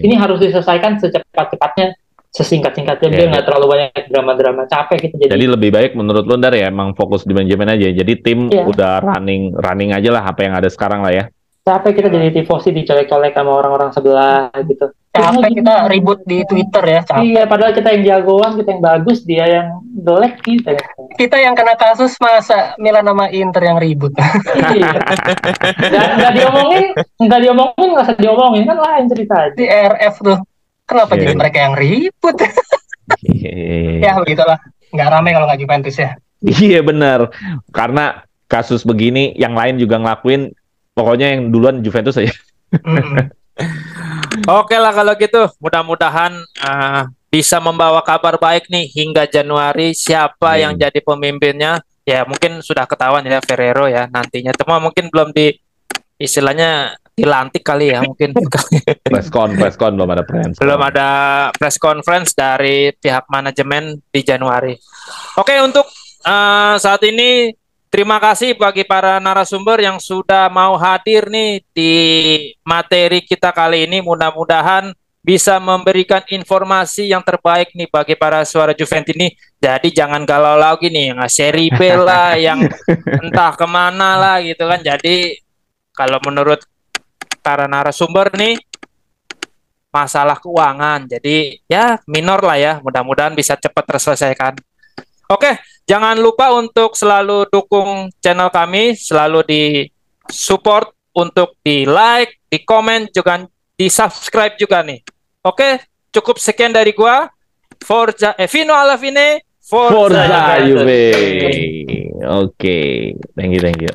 Ini harus diselesaikan secepat-cepatnya, sesingkat-singkatnya, biar nggak terlalu banyak drama-drama, capek gitu. Jadi lebih baik menurut lu Ndar ya emang fokus di manajemen aja. Jadi tim udah running aja lah apa yang ada sekarang lah ya. Capek kita jadi tifosi, dicolek-colek sama orang-orang sebelah gitu. Capek kita ribut di Twitter ya, capek. Iya, padahal kita yang jagoan, kita yang bagus, dia yang jelek gitu. Kita yang kena kasus, masa Milan sama Inter yang ribut. Iya. Nggak usah diomongin, kan lain cerita. Di RF tuh, kenapa jadi mereka yang ribut? Ya begitulah, nggak ramai kalau nggak Juventus ya. Iya benar, karena kasus begini yang lain juga ngelakuin, pokoknya yang duluan Juventus aja. Oke lah kalau gitu, mudah-mudahan bisa membawa kabar baik nih hingga Januari. Siapa yang jadi pemimpinnya? Ya mungkin sudah ketahuan ya, Ferrero ya nantinya. Cuma mungkin belum istilahnya dilantik kali ya mungkin. press con belum ada press conference dari pihak manajemen di Januari. Oke, untuk saat ini terima kasih bagi para narasumber yang sudah mau hadir nih di materi kita kali ini. Mudah-mudahan bisa memberikan informasi yang terbaik nih bagi para suara Juventus ini. Jadi jangan galau lagi nih, yang seri B lah, yang entah kemana lah gitu kan. Jadi kalau menurut para narasumber nih, masalah keuangan. Jadi ya minor lah ya, mudah-mudahan bisa cepat terselesaikan. Oke, jangan lupa untuk selalu dukung channel kami, selalu di support untuk di like, di komen, juga di subscribe juga nih. Oke, cukup sekian dari gua. Forza, Fino alla fine, Forza Juve. Oke, thank you.